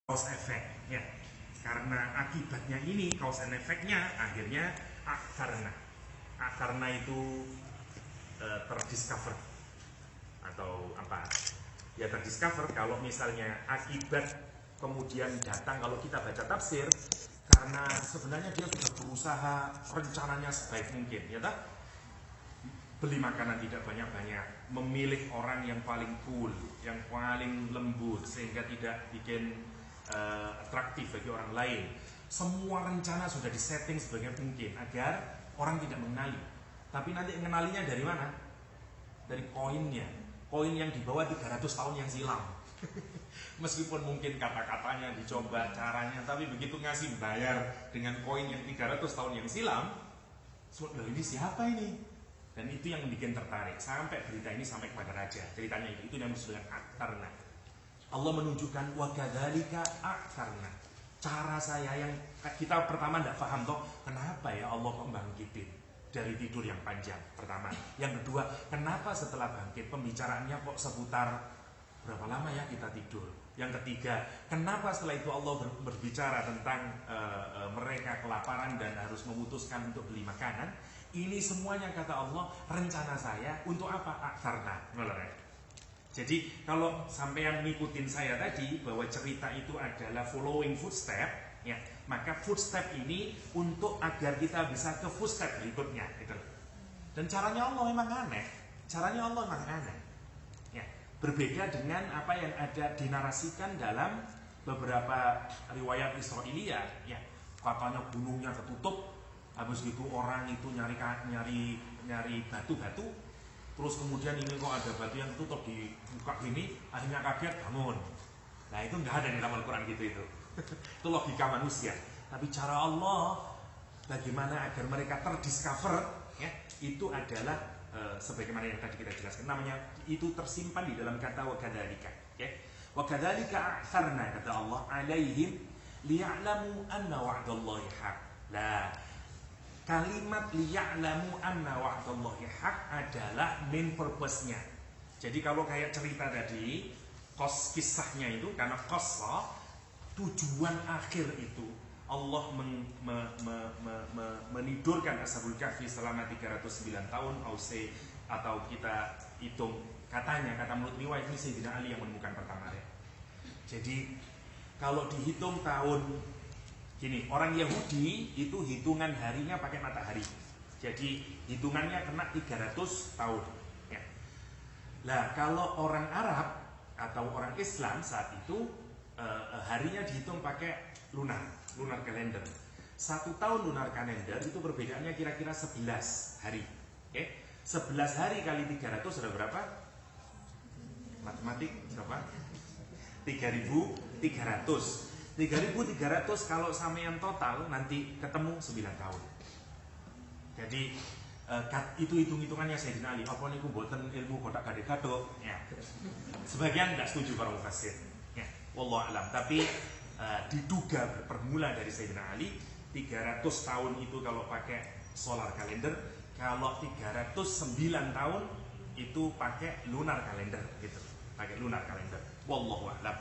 cause effect ya. Karena akibatnya ini cause and effect-nya akhirnya karena itu terdiscover atau apa ya, terdiscover kalau misalnya akibat kemudian datang kalau kita baca tafsir, karena sebenarnya dia sudah berusaha rencananya sebaik mungkin ya tak? Beli makanan tidak banyak-banyak, memilih orang yang paling cool, yang paling lembut sehingga tidak bikin atraktif bagi orang lain. Semua rencana sudah disetting sebagai mungkin agar orang tidak mengenali. Tapi nanti mengenalinya dari mana? Dari koinnya. Koin yang dibawa 300 tahun yang silam. Meskipun mungkin kata-katanya dicoba, caranya, tapi begitu ngasih bayar dengan koin yang 300 tahun yang silam, ini siapa ini? Dan itu yang bikin tertarik. Sampai berita ini sampai kepada raja. Ceritanya itu yang disebut dengan aktarna. Allah menunjukkan wakadzalika aktarna. Cara saya yang kita pertama tidak paham toh, kenapa ya Allah kok bangkitin dari tidur yang panjang pertama. Yang kedua, kenapa setelah bangkit pembicaraannya kok seputar berapa lama ya kita tidur. Yang ketiga, kenapa setelah itu Allah berbicara tentang mereka kelaparan dan harus memutuskan untuk beli makanan. Ini semuanya kata Allah rencana saya untuk apa? Aktarna. Jadi kalau sampean ngikutin saya tadi bahwa cerita itu adalah following footstep, ya, maka footstep ini untuk agar kita bisa ke footstep berikutnya, gitu. Dan caranya Allah memang aneh, caranya Allah memang aneh, ya, berbeda dengan apa yang ada dinarasikan dalam beberapa riwayat Israiliyah, ya, katanya gunungnya ketutup, habis gitu orang itu nyari batu-batu. Terus kemudian ini kok ada batu yang tutup dibuka gini, akhirnya kaget bangun. Nah itu nggak ada di dalam Al-Quran gitu itu. Itu logika manusia. Tapi cara Allah bagaimana agar mereka terdiscover, ya, itu adalah sebagaimana yang tadi kita jelaskan. Namanya itu tersimpan di dalam kata wakadzalika. Ya. Wakadzalika a'tharna kata Allah alaihim liya'lamu anna wa'dallahi haq. Nah, kalimat liya'lamu anna wa'dallahi haq adalah main purpose-nya. Jadi kalau kayak cerita tadi, kisahnya itu karena qassa, tujuan akhir itu Allah menidurkan Ashabul Kahfi selama 309 tahun atau kita hitung katanya, kata menurut riwayat ini Sayyidina Ali yang menemukan pertama ya. Jadi kalau dihitung tahun gini, orang Yahudi itu hitungan harinya pakai matahari. Jadi hitungannya kena 300 tahun. Ya. Nah, kalau orang Arab atau orang Islam saat itu harinya dihitung pakai lunar kalender. 1 tahun lunar kalender itu perbedaannya kira-kira 11 hari. Oke? 11 hari kali 300 sudah berapa? Matematik berapa? 3.300. 3.300 kalau sampean total nanti ketemu 9 tahun. Jadi itu hitung-hitungannya Sayyidina Ali. Apa niku mboten ilmu kotak gade-gado? Ya. Sebagian tidak setuju para mufassir. Ya, wallahu alam. Tapi diduga bermula dari Sayyidina Ali 300 tahun itu kalau pakai solar kalender, kalau 309 tahun itu pakai lunar kalender gitu. Pakai lunar kalender. Wallahu alam.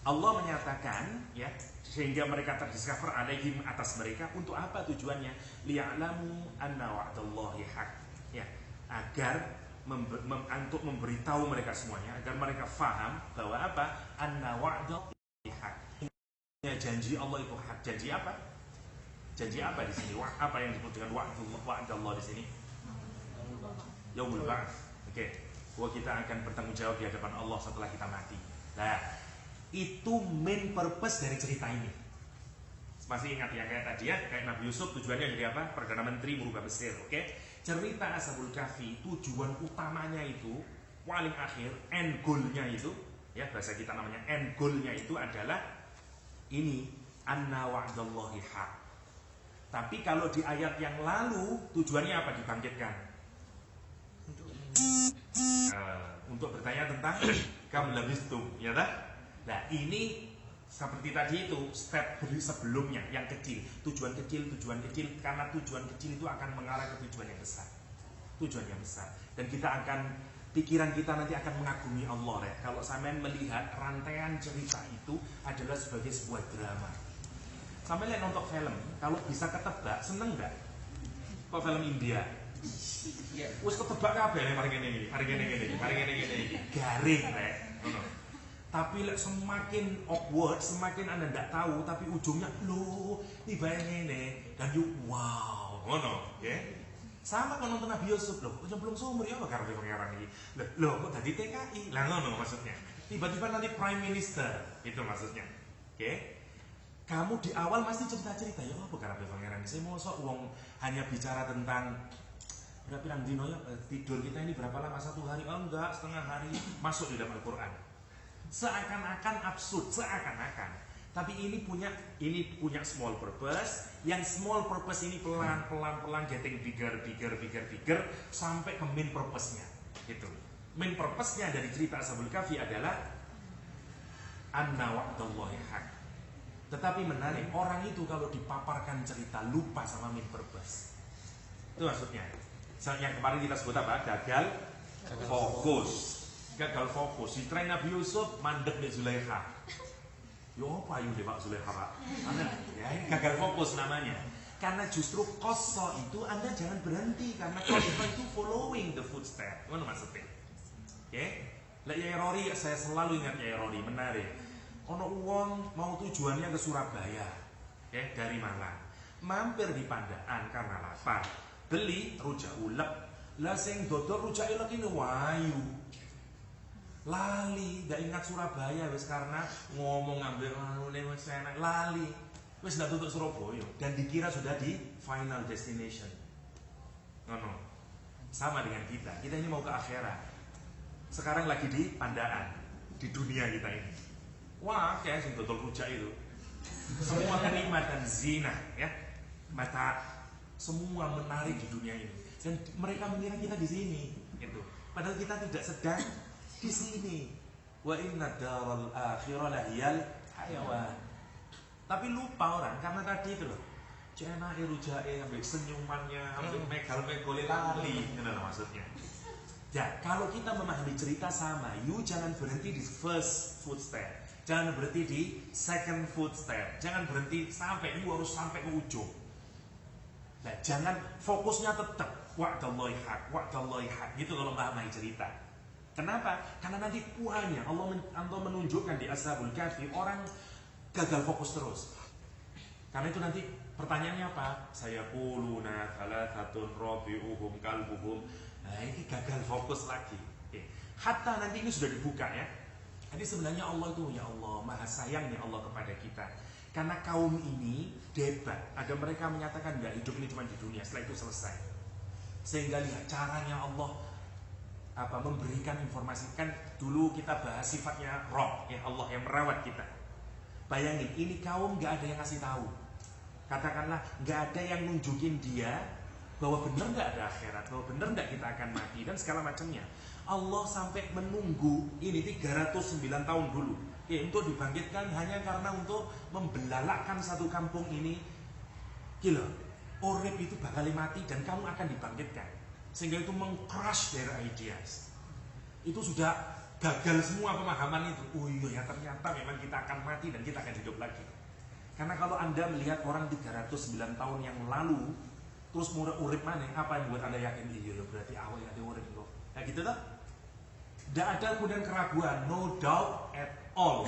Allah menyatakan ya sehingga mereka terdiscover alaihim atas mereka untuk apa tujuannya? Liya'lamu anna wa'dallahi haq. Ya, agar untuk memberitahu mereka semuanya agar mereka faham bahwa apa? Anna wa'dallahi haq. Janji Allah itu hak. Janji apa? Janji apa di sini? Apa yang disebut dengan wa'dallah di sini? Yaumul ba'ats. Oke. Bahwa kita akan bertanggung jawab di hadapan Allah setelah kita mati. Nah, itu main purpose dari cerita ini. Masih ingat ya kayak tadi ya, kayak Nabi Yusuf tujuannya jadi apa? Perdana Menteri merubah Mesir, oke? Cerita Ashabul Kahfi tujuan utamanya itu paling akhir, end goal-nya itu, ya bahasa kita namanya end goal-nya itu adalah ini anna wa'dallahi haq. Tapi kalau di ayat yang lalu tujuannya apa dibangkitkan? Untuk bertanya tentang kam labistum, ya tak? Nah ini seperti tadi itu step sebelumnya yang kecil, tujuan kecil, karena tujuan kecil itu akan mengarah ke tujuan yang besar, dan kita akan pikiran kita nanti akan mengagumi Allah ya. Kalau sampean melihat rantaian cerita itu adalah sebagai sebuah drama. Sampai lihat nonton film, kalau bisa ketebak, seneng nggak? Kok film India? Wes ketebak kabeh mari ngene iki, garing rek. Tapi semakin awkward, semakin Anda tidak tahu, tapi ujungnya loh, tiba-tiba ini dan wow, ngono, ya. Sama kalau nonton Nabi Yusuf loh, belum seumur ya apa karena pangeran ini. Loh, kok tadi TKI? Lah ngono maksudnya. Tiba-tiba nanti Prime Minister, itu maksudnya. Oke. Kamu di awal pasti cerita-cerita ya apa karena pangeran ini. Saya mau uang hanya bicara tentang berapa dino ya tidur kita ini berapa lama, 1 hari? Oh enggak, setengah hari. Masuk di dalam Al-Quran. Seakan-akan absurd, seakan-akan. Tapi ini punya small purpose. Yang small purpose ini pelan-pelan getting bigger sampai ke main purpose-nya. Gitu. Main purpose-nya dari cerita Ashabul Kahfi adalah anna wa'dallahi haq. Tetapi menarik, orang itu kalau dipaparkan cerita lupa sama main purpose. Itu maksudnya. Yang kemarin kita sebut apa? Gagal fokus. Gagal fokus. Si tren Nabi Yusuf mandek di Zulaikha. Yo apa ayu deh Pak Zulaikha Pak? Ya ini gagal fokus namanya. Karena justru koso itu Anda jangan berhenti, karena koso itu following the footstep. Mana maksudnya? Oke? Lah ya Rory, saya selalu ingat ya Rory, menarik. Ono uang mau tujuannya ke Surabaya, oke, dari Malang. Mampir di Pandaan karena lapar. Beli rujak ulek. Lah sing dodol rujak ulek ini wayu. Lali, gak ingat Surabaya wis karena ngomong ngambil ngene wis enak, lali. Wis ndak tutuk Surabaya dan dikira sudah di final destination. Ngono. Sama dengan kita. Kita ini mau ke akhirat. Sekarang lagi di Pandaan, di dunia kita ini. Wah, kayak sing dodol rujak itu. Semua kenikmatan zina, ya. Mata semua menarik di dunia ini. Dan mereka mengira kita di sini, gitu. Padahal kita tidak sedang di sini. Wa inna daral akhirah lahiyal hayawan. Tapi lupa orang karena tadi itu loh. Cena rujae ambil senyumannya, ambil megal-megole lali, itu maksudnya. Ya, kalau kita memahami cerita sama, you jangan berhenti di first footstep, jangan berhenti di second footstep, jangan berhenti sampai you harus sampai ke ujung. Nah, jangan fokusnya tetap wa'dallahi haq, gitu kalau memahami cerita. Kenapa? Karena nanti kuahnya Allah menunjukkan di Ashabul Kahfi orang gagal fokus terus. Karena itu nanti pertanyaannya apa? Saya quluna thalathatun rabi'uhum kalbuhum. Nah, ini gagal fokus lagi. Oke. Hatta nanti ini sudah dibuka ya. Jadi sebenarnya Allah itu, ya Allah, maha sayangnya Allah kepada kita. Karena kaum ini debat. Ada mereka menyatakan enggak, hidup ini cuma di dunia, setelah itu selesai. Sehingga lihat caranya Allah memberikan informasi. Kan dulu kita bahas sifatnya Rabb, ya Allah yang merawat kita. Bayangin, ini kaum gak ada yang ngasih tahu. Katakanlah gak ada yang nunjukin dia bahwa benar gak ada akhirat, bahwa benar gak kita akan mati dan segala macamnya. Allah sampai menunggu ini 309 tahun dulu untuk dibangkitkan hanya karena untuk membelalakkan satu kampung ini. Gila, urip itu bakal mati dan kamu akan dibangkitkan. Sehingga itu meng-crush their ideas. Itu sudah gagal semua pemahaman itu. Oh iya ya, ternyata memang kita akan mati dan kita akan hidup lagi. Karena kalau Anda melihat orang 309 tahun yang lalu terus urip mana, apa yang buat Anda yakin iya berarti awal ya urip loh. Nah gitu toh. Tidak ada kemudian keraguan, no doubt at all.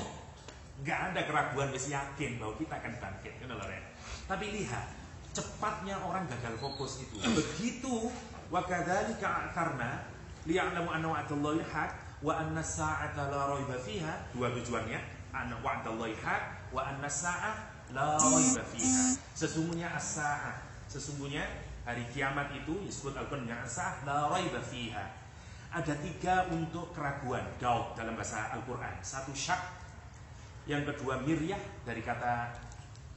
Nggak ada keraguan, wis yakin bahwa kita akan bangkit, gitu loh ya. Tapi lihat, cepatnya orang gagal fokus itu. Begitu wa kadzalika karena liya'lamu anna wa'dallahi haq wa anna sa'ata la raiba fiha. Dua tujuannya, anna wa'dallahi haq wa anna sa'ah la raiba fiha. Sesungguhnya as-sa'ah, sesungguhnya hari kiamat itu disebut Al-Quran dengan as-sa'ah la raiba fiha. Ada 3 untuk keraguan, doubt dalam bahasa Al-Quran. 1 syak, yang kedua miryah dari kata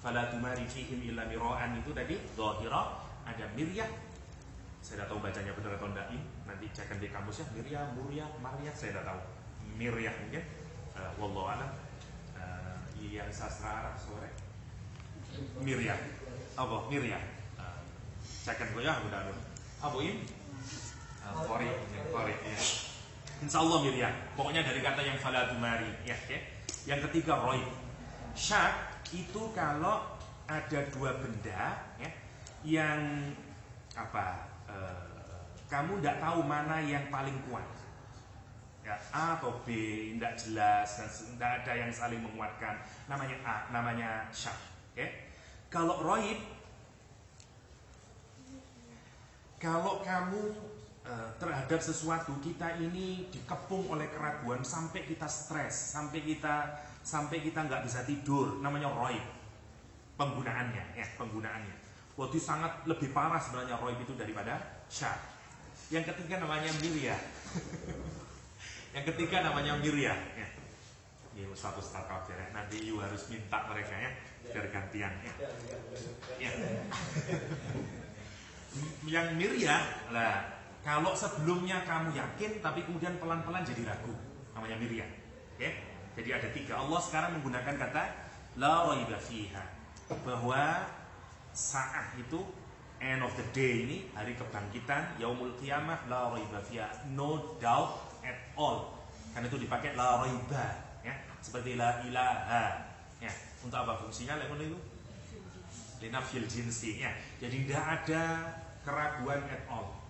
fala tumari fihim illa mira'an itu tadi dhahira, ada miryah. Saya tidak tahu bacanya benar atau enggak, nanti cekkan di kamus ya. Miryah, muryah, maryah, saya tidak tahu. Miryah mungkin, wallahu a'lam. Yang sastra Arab sore. Miryah, apa? Miryah. Cekkan gue ya, udah. Apa ini? Kori ya. Insya Allah Mirya. Pokoknya dari kata yang fala tumari. Ya, okay? Yang ketiga roib. Syak itu kalau ada dua benda ya, yang apa? Kamu tidak tahu mana yang paling kuat. Ya, A atau B tidak jelas dan tidak ada yang saling menguatkan. Namanya A, namanya syak. Okay? Kalau roib, kalau kamu terhadap sesuatu, kita ini dikepung oleh keraguan sampai kita stres, sampai kita nggak bisa tidur, namanya roib. Penggunaannya, ya penggunaannya. Waktu sangat lebih parah sebenarnya roib itu daripada syak. Yang ketiga namanya mirya. Yang ketiga namanya mirya. Ya. Ini suatu startup ya. Nanti you harus minta mereka ya, biar gantian ya. Ya. Yang mirya lah. Kalau sebelumnya kamu yakin, tapi kemudian pelan-pelan jadi ragu, namanya mirya. Oke? Jadi ada tiga. Allah sekarang menggunakan kata la raiba fiha, bahwa saat itu, end of the day ini, hari kebangkitan, yaumul qiyamah, la raiba fiha, no doubt at all. Karena itu dipakai la raiba, ya, seperti la ilaha. Ya, untuk apa fungsinya? Lemon itu linafil jinsi, ya. Jadi tidak ada keraguan at all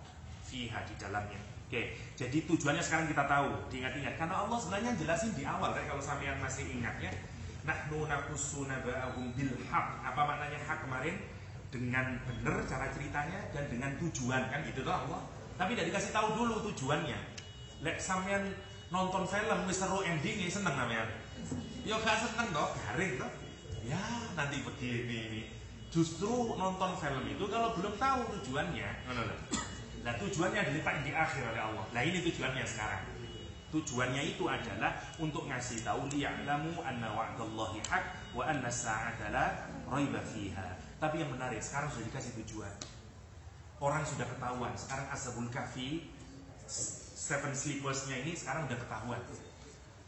fiha di dalamnya. Oke, jadi tujuannya sekarang kita tahu, diingat-ingat. Karena Allah sebenarnya jelasin di awal, kalau sampean masih ingat ya. Nahnu naqussu naba'ahum bil haq. Apa maknanya hak kemarin? Dengan benar cara ceritanya dan dengan tujuan, kan gitu toh Allah. Tapi tidak dikasih tahu dulu tujuannya. Lek sampean nonton film wis seru endingnya seneng sampean. Ya gak seneng toh, garing toh. Ya nanti begini ini. Justru nonton film itu kalau belum tahu tujuannya, ngono lho. Nah tujuannya diletakkan di akhir oleh Allah. Nah ini tujuannya sekarang. Tujuannya itu adalah untuk ngasih tahu liya'lamu anna wa'dallahi haq wa anna as-sa'ata la raiba fiha. Tapi yang menarik sekarang sudah dikasih tujuan. Orang sudah ketahuan. Sekarang Ashabul Kahfi, Seven Sleepers-nya ini sekarang sudah ketahuan.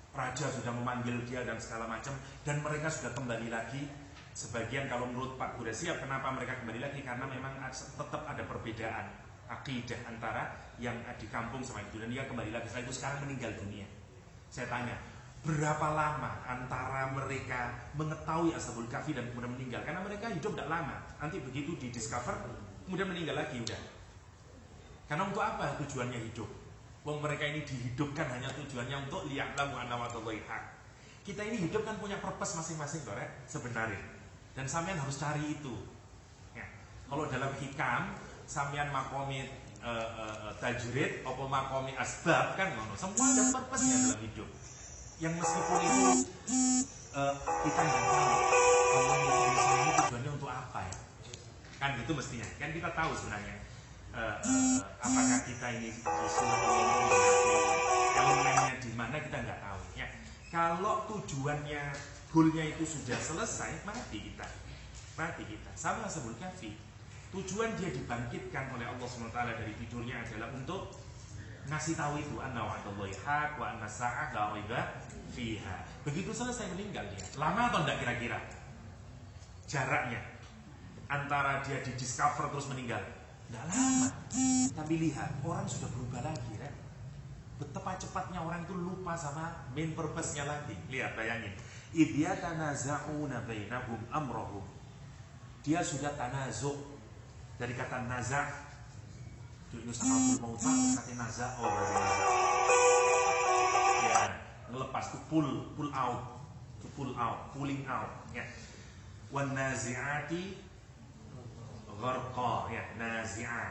Raja sudah memanggil dia dan segala macam, dan mereka sudah kembali lagi. Sebagian kalau menurut Pak Quraisy, kenapa mereka kembali lagi? Karena memang tetap ada perbedaan akidah antara yang di kampung sama itu, dan dia kembali lagi setelah itu sekarang meninggal dunia. Saya tanya, berapa lama antara mereka mengetahui Ashabul Kahfi dan kemudian meninggal? Karena mereka hidup tidak lama. Nanti begitu di discover kemudian meninggal lagi udah. Karena untuk apa tujuannya hidup? Wong mereka ini dihidupkan hanya tujuannya untuk liya'lamu anna wa'dallahi haq. Kita ini hidup kan punya purpose masing-masing sebenarnya. Dan sampean harus cari itu. Ya. Kalau dalam hikam sampean makomi tajrid atau makomi asbab kan ngono. Semua ada purpose-nya dalam hidup. Yang meskipun itu kita nggak tahu Allah ini tujuannya untuk apa ya. Kan gitu mestinya. Kan kita tahu sebenarnya apakah kita ini disuruh elemennya di mana kita nggak tahu ya. Kalau tujuannya, goalnya itu sudah selesai, mati kita. Sama Ashabul Kahfi. Tujuan dia dibangkitkan oleh Allah SWT dari tidurnya adalah untuk ngasih tahu itu anna wa'dallahi haq wa anna sa'ah la raiba fiha. Begitu selesai meninggal dia. Lama atau enggak kira-kira? Jaraknya antara dia di discover terus meninggal. Enggak lama. Tapi lihat, orang sudah berubah lagi kan? Betapa cepatnya orang itu lupa sama main purpose-nya lagi. Lihat, bayangin. Idh yatanaza'una bainahum amrahum. Dia sudah tanazu'. Dari kata naza' itu sakaratul maut, kata naza' berarti naza'. Ya, ngelepas itu pull out, pulling out ya. Wan nazi'ati gharqa ya, nazi'ah.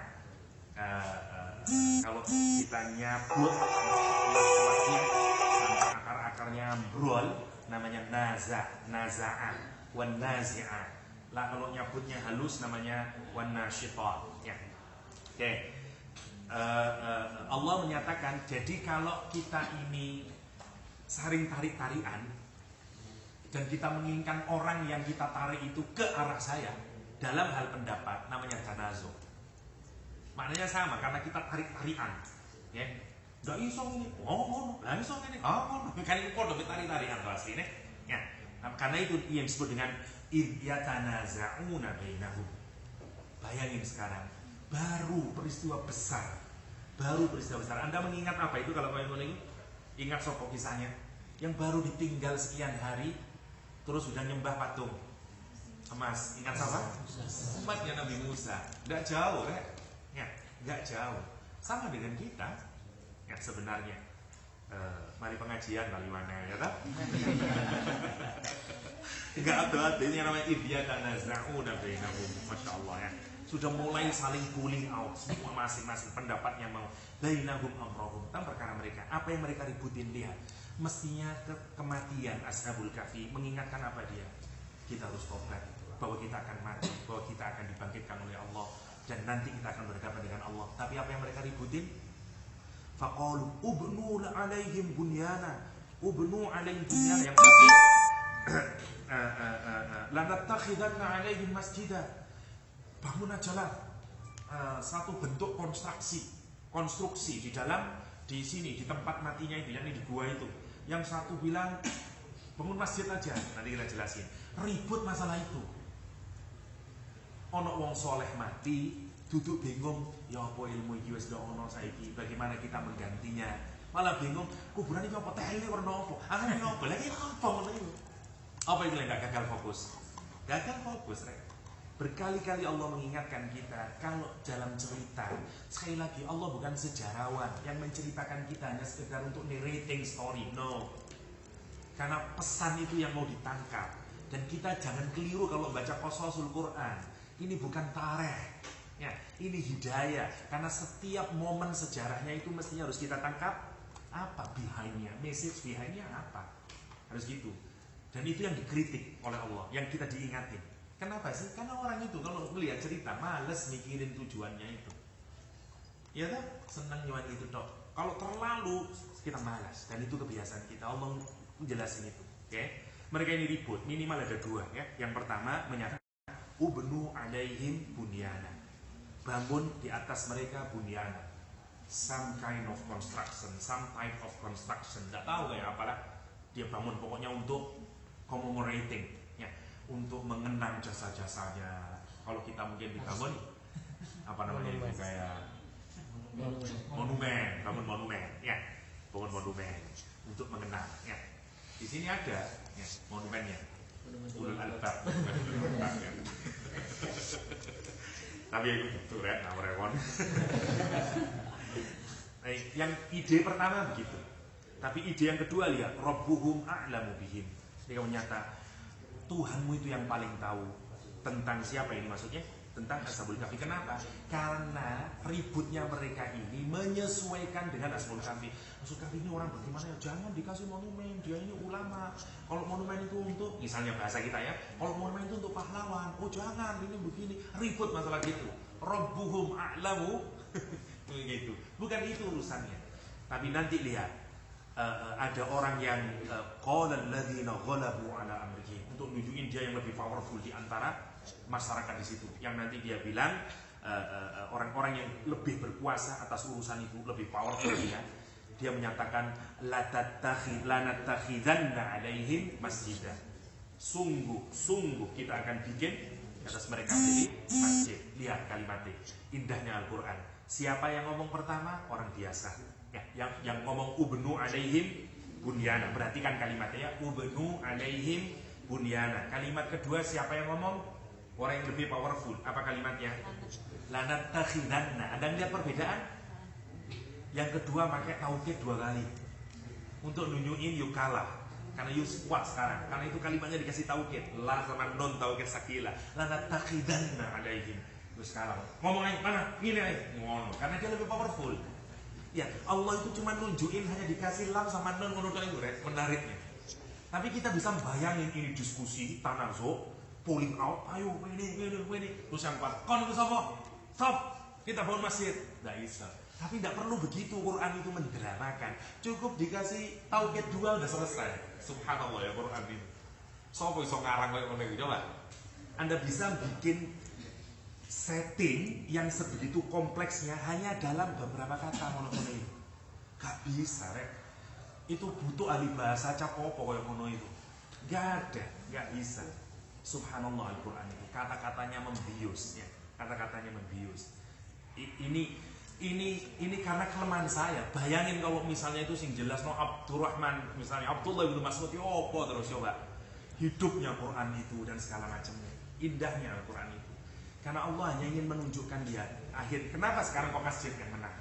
Kalau kita nyabut kuatnya sampai akar-akarnya ambrol, namanya naza'ah, wan nazi'ah. Lah kalau nyabutnya halus namanya wan nasyitah ya. Oke. Allah menyatakan, jadi kalau kita ini saling tarik-tarikan dan kita menginginkan orang yang kita tarik itu ke arah saya, dalam hal pendapat namanya tanazu. Maknanya sama, karena kita tarik-tarikan ya. Nggak iso ini, nggak iso ini, kan itu kode tarik-tarikan tuh aslinya ya. Nah, karena itu yang disebut dengan yatanaza'una bainahum. Bayangin sekarang, baru peristiwa besar, baru peristiwa besar. Anda mengingat apa itu kalau kau itu? Ingat sopo kisahnya yang baru ditinggal sekian hari terus sudah nyembah patung emas. Ingat siapa? Umatnya Nabi Musa. Nggak jauh ya, nggak jauh. Sama dengan kita ya sebenarnya. Mari pengajian kali mana ya tak? Enggak ada ini yang namanya ibya dan nazra'una bainahum. Masya Allah ya. Sudah mulai saling cooling out, semua masing-masing pendapatnya mau bainahum amrahum tentang perkara mereka. Apa yang mereka ributin, lihat. Mestinya kematian Ashabul Kahfi mengingatkan apa dia? Kita harus tobat, bahwa kita akan mati, bahwa kita akan dibangkitkan oleh Allah dan nanti kita akan berhadapan dengan Allah. Tapi apa yang mereka ributin? Faqalu ubnu alaihim bunyana, ubnu alaihim bunyana, yang pasti lanattakhidanna alaihim masjidah. Bangun ajalah satu bentuk konstruksi di dalam, di sini, di tempat matinya itu, yakni di gua itu. Yang satu bilang bangun masjid aja, nanti kita jelasin. Ribut masalah itu. Ono wong soleh mati, duduk bingung, ya apa ilmu iki wis ndak ono saiki, bagaimana kita menggantinya? Malah bingung, kuburan iki apa tele warna apa? Ana ngopo lagi apa ngono itu? Apa itu yang gak gagal fokus? Gagal fokus, rek. Berkali-kali Allah mengingatkan kita kalau dalam cerita, sekali lagi Allah bukan sejarawan yang menceritakan kita hanya sekedar untuk narrating story, no. Karena pesan itu yang mau ditangkap. Dan kita jangan keliru kalau baca qasasul Quran. Ini bukan tarikh, ya, ini hidayah. Karena setiap momen sejarahnya itu mestinya harus kita tangkap apa behind-nya, message behind-nya apa. Harus gitu. Dan itu yang dikritik oleh Allah, yang kita diingatin. Kenapa sih? Karena orang itu kalau melihat cerita males mikirin tujuannya itu. Ya tak? Senang nyuan itu dok. Kalau terlalu kita malas, dan itu kebiasaan kita. Allah menjelasin itu. Oke? Mereka ini ribut, minimal ada dua ya. Yang pertama menyatakan ubnu alaihim bunyana. Bangun di atas mereka bunyana. Some kind of construction, some type of construction. Tidak tahu kayak apalah. Dia bangun pokoknya untuk commemorating, ya, untuk mengenang jasa-jasanya. Kalau kita mungkin dibangun apa namanya itu kayak monumen, bangun monumen, ya, bangun monumen untuk mengenang, ya. Di sini ada, ya, monumennya, ulul albab, ya. Tapi itu red, namanya. Yang ide pertama begitu. Tapi ide yang kedua lihat, Rabbuhum a'lamu bihim. Dia menyata Tuhanmu itu yang paling tahu tentang siapa ini maksudnya? Tentang Ashabul Kahfi. Kenapa? Karena ributnya mereka ini menyesuaikan dengan Ashabul Kahfi. Ashabul Kahfi ini orang bagaimana ya? Jangan dikasih monumen, dia ini ulama. Kalau monumen itu untuk, misalnya bahasa kita ya, kalau monumen itu untuk pahlawan. Oh jangan, ini begini. Ribut masalah gitu. Rabbuhum a'lamu gitu. Bukan itu urusannya. Tapi nanti lihat. Ada orang yang qala alladziina ghalabu ala amrihi, untuk nunjukin dia yang lebih powerful di antara masyarakat di situ. Yang nanti dia bilang orang-orang yang lebih berkuasa atas urusan itu, lebih powerful dia. Dia menyatakan lanattakhidanna alaihim masjidah. Sungguh kita akan bikin atas mereka jadi masjid. Lihat kalimatnya, indahnya Al-Qur'an. Siapa yang ngomong pertama? Orang biasa. Ya, yang ngomong ubnu alaihim bunyana. Perhatikan kalimatnya ya, ubnu alaihim bunyana. Kalimat kedua siapa yang ngomong? Orang yang lebih powerful. Apa kalimatnya? Lanattakhidanna. Ada lihat perbedaan? Yang kedua pakai tauhid 2 kali. Untuk nunjukin you kalah. Karena you kuat sekarang. Karena itu kalimatnya dikasih tauhid. La sama non tauhid sakila. Lanattakhidanna alaihim. Terus kalah. Ngomong aja mana? Gini aja. Ngomong. Karena dia lebih powerful. Ya, Allah itu cuma nunjukin hanya dikasih lam sama non menurut itu menariknya. Tapi kita bisa bayangin ini diskusi, tanazo, polling out, ayo ini. Terus yang kuat, kon itu sopo? Stop, kita bangun masjid. Nggak bisa. Tapi tidak perlu begitu, Quran itu mendramakan. Cukup dikasih tauhid 2 udah selesai. Subhanallah ya Quran ini. Sopo iso ngarang kayak ngono iki coba. Anda bisa bikin setting yang sebegitu kompleksnya hanya dalam beberapa kata ngono-ngono itu. Gak bisa, rek. Itu butuh ahli bahasa capopo kayak ngono itu. Gak bisa. Subhanallah Al-Quran itu kata-katanya membius ya. Kata-katanya membius. Ini Ini karena kelemahan saya. Bayangin kalau misalnya itu sing jelas no Abdurrahman, misalnya Abdullah bin Mas'ud, apa terus coba hidupnya Quran itu dan segala macamnya, indahnya Al-Quran itu. Karena Allah hanya ingin menunjukkan dia akhir. Kenapa sekarang kok masjid yang menang?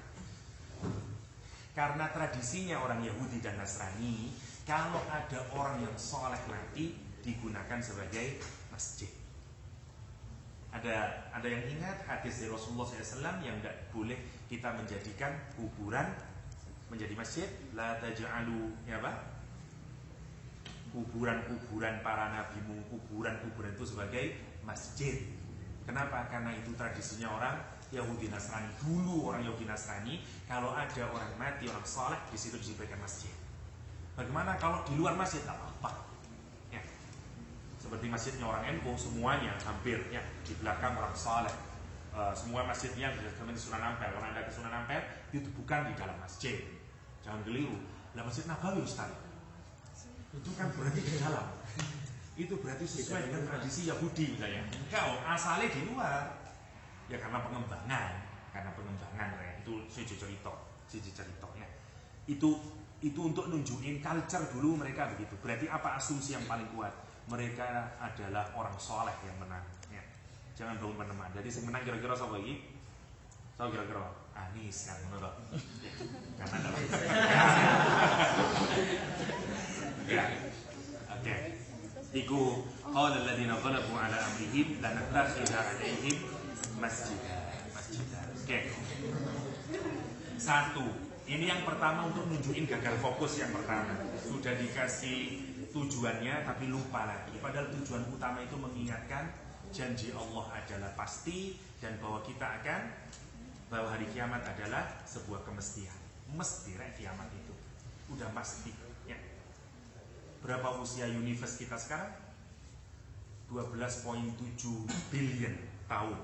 Karena tradisinya orang Yahudi dan Nasrani, kalau ada orang yang soleh mati digunakan sebagai masjid. Ada yang ingat hadis dari Rasulullah SAW yang tidak boleh kita menjadikan kuburan menjadi masjid. La taj'alu ya apa? Kuburan-kuburan para nabimu, kuburan-kuburan itu sebagai masjid. Kenapa? Karena itu tradisinya orang Yahudi Nasrani. Dulu orang Yahudi Nasrani, kalau ada orang mati, orang soleh, di situ diberikan masjid. Bagaimana kalau di luar masjid? Tak apa-apa. Ya. Seperti masjidnya orang NU, semuanya hampir ya di belakang orang soleh. Semua masjidnya seperti Sunan Ampel. Kalau anda ke Sunan Ampel, itu bukan di dalam masjid. Jangan keliru. Lah Masjid Nabawi Ustaz, itu kan berarti di dalam. Itu berarti sesuai dengan tradisi Yahudi misalnya. Engkau asalnya di luar. Ya karena pengembangan ya. Itu siji cerita ya. Itu untuk nunjukin culture dulu mereka begitu. Berarti apa asumsi yang paling kuat? Mereka adalah orang soleh yang menang ya. Jangan bangun teman. Jadi yang menang kira-kira siapa lagi? Siapa kira-kira? Anies kan menurut. Karena ada ya. Oke. Iku qala alladziina ghalabu 'ala amrihim lanattakhidha 'alaihim masjidah. Oke. Satu. Ini yang pertama untuk nunjukin gagal fokus yang pertama. Sudah dikasih tujuannya tapi lupa lagi. Padahal tujuan utama itu mengingatkan janji Allah adalah pasti dan bahwa hari kiamat adalah sebuah kemestian. Mesti kiamat itu. Udah pasti. Ya. Berapa usia universe kita sekarang? 12,7 billion tahun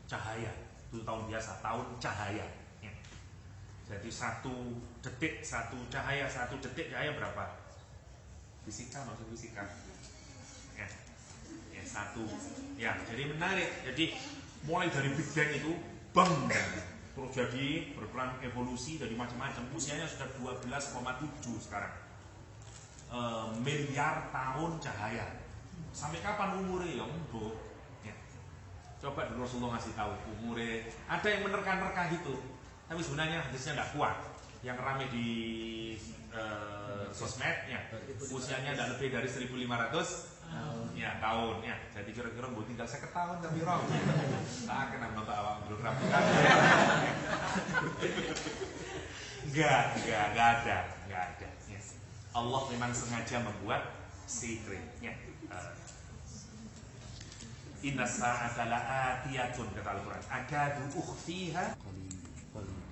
cahaya. Itu tahun biasa, tahun cahaya ya. Jadi satu detik cahaya berapa? Fisika maksud fisika ya. Ya satu ya, jadi menarik. Jadi mulai dari Big Bang itu bang, terus jadi berperan evolusi dari macam-macam. Usianya sudah 12,7 sekarang miliar tahun cahaya. Sampai kapan umurnya ya mbok? Ya. Coba dulu Rasulullah ngasih tahu umurnya. Ada yang menerka-nerka gitu, tapi sebenarnya hadisnya nggak kuat. Yang ramai di sosmed ya, usianya tidak lebih dari 1.500 ya tahun ya. Jadi kira-kira mbok tinggal 50 tahun tapi roh. Tak kena nonton awak belum rapi. Enggak ada. Yes. Allah memang sengaja membuat secret ya. Inna sa'ata la'atiyatun kata Al-Quran. Akadu ukhfiha.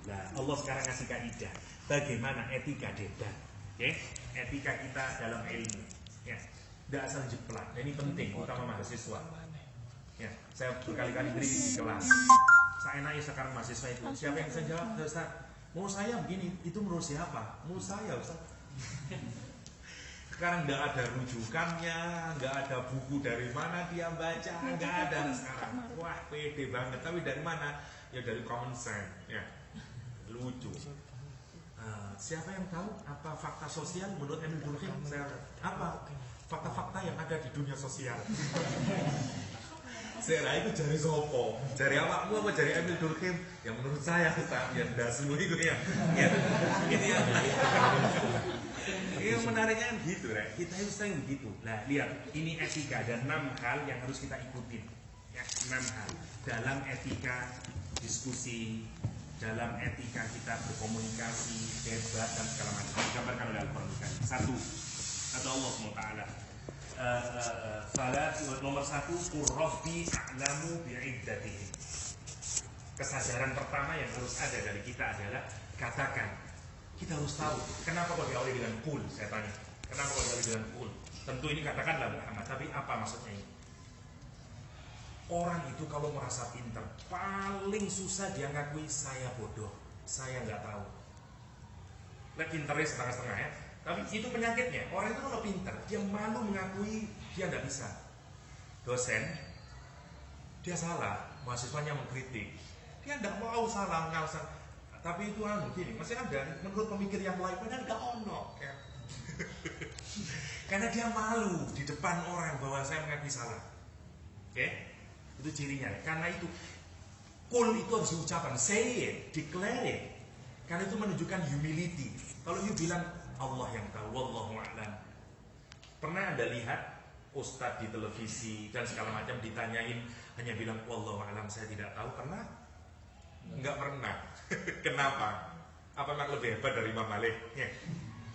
Nah, Allah sekarang ngasih kaidah bagaimana etika debat. Okay? Etika kita dalam ilmu. Ya. Tidak asal jeplak. Ini penting, utama mahasiswa. Ya, saya berkali-kali beri di kelas. Saya nanya sekarang mahasiswa itu, siapa yang saya jawab? Ustaz, mau saya begini, itu menurut siapa? Mau saya, Ustaz. Sekarang nggak ada rujukannya, nggak ada buku dari mana dia baca, nggak ada sekarang. Wah, pede banget. Tapi dari mana? Ya dari common sense. Ya, lucu. Siapa yang tahu apa fakta sosial menurut Emil Durkheim? Apa fakta-fakta yang ada di dunia sosial? Saya itu jari sopo, jari awakmu apa jari Emil Durkheim? Yang menurut saya ya semua itu ya. Ini ya. Yang menariknya kan gitu, right? Kita harus tahu begitu. Nah, lihat, ini etika dan 6 hal yang harus kita ikutin. Ya, 6 hal dalam etika diskusi, dalam etika kita berkomunikasi, debat dan segala macam. Digambarkan oleh Al-Quran. 1, kata Allah SWT. Nomor 1, Rabbi a'lamu bi'iddatihim. Kesadaran pertama yang harus ada dari kita adalah katakan. Kita harus tahu kenapa kok diawali dengan kul. Saya tanya, kenapa kok diawali dengan kul? Tentu ini katakanlah Muhammad, tapi apa maksudnya ini? Orang itu kalau merasa pintar, paling susah dia ngakui saya bodoh, saya nggak tahu. Nah, pintarnya setengah-setengah ya. Tapi itu penyakitnya. Orang itu kalau pintar, dia malu mengakui dia nggak bisa. Dosen, dia salah, mahasiswanya mengkritik, dia nggak mau salah, nggak usah. tapi itu gini, masih ada menurut pemikir yang lain, padahal gak ono ya. Karena dia malu di depan orang bahwa saya mengakui salah. Oke? Itu cirinya. Karena itu kul itu harus diucapkan, say it, declare it. Karena itu menunjukkan humility. Kalau you bilang Allah yang tahu, wallahu a'lam. Pernah Anda lihat ustadz di televisi dan segala macam ditanyain hanya bilang wallahu a'lam, saya tidak tahu? Pernah? Enggak pernah. Kenapa? Apa memang lebih hebat dari Imam Malik? Ya.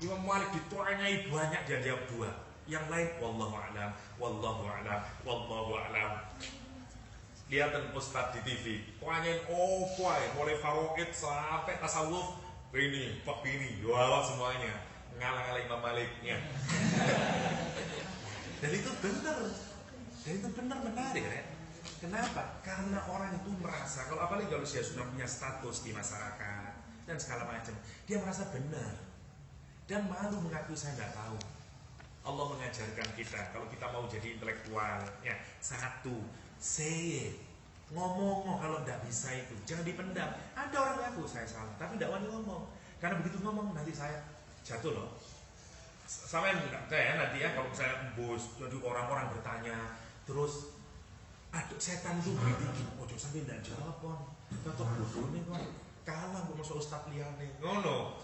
Imam Malik ditanyai banyak dia jawab 2. Yang lain wallahu a'lam, wallahu a'lam, wallahu a'lam. Lihat ustadz di TV, tanyain mulai faraid sampai tasawuf, ini, pak ini, jawab semuanya, ngalah-ngalah Imam Malik. Ya. Dan itu benar menarik ya. Kenapa? Karena orang itu merasa, apalagi kalau dia sudah punya status di masyarakat dan segala macam, dia merasa benar dan malu mengakui saya nggak tahu. Allah mengajarkan kita kalau kita mau jadi intelektual, ya 1, say it, ngomong kalau nggak bisa itu, jangan dipendam. Ada orang ngaku saya salah, tapi nggak wani ngomong, karena begitu ngomong nanti saya jatuh loh. Sama saya nanti ya kalau saya embus, jadi orang-orang bertanya terus. Aduh setan itu bikin, ojo sampai tidak jawab pon, tetap bodoh nih kan, kalah gue masuk ustadz liane, ngono,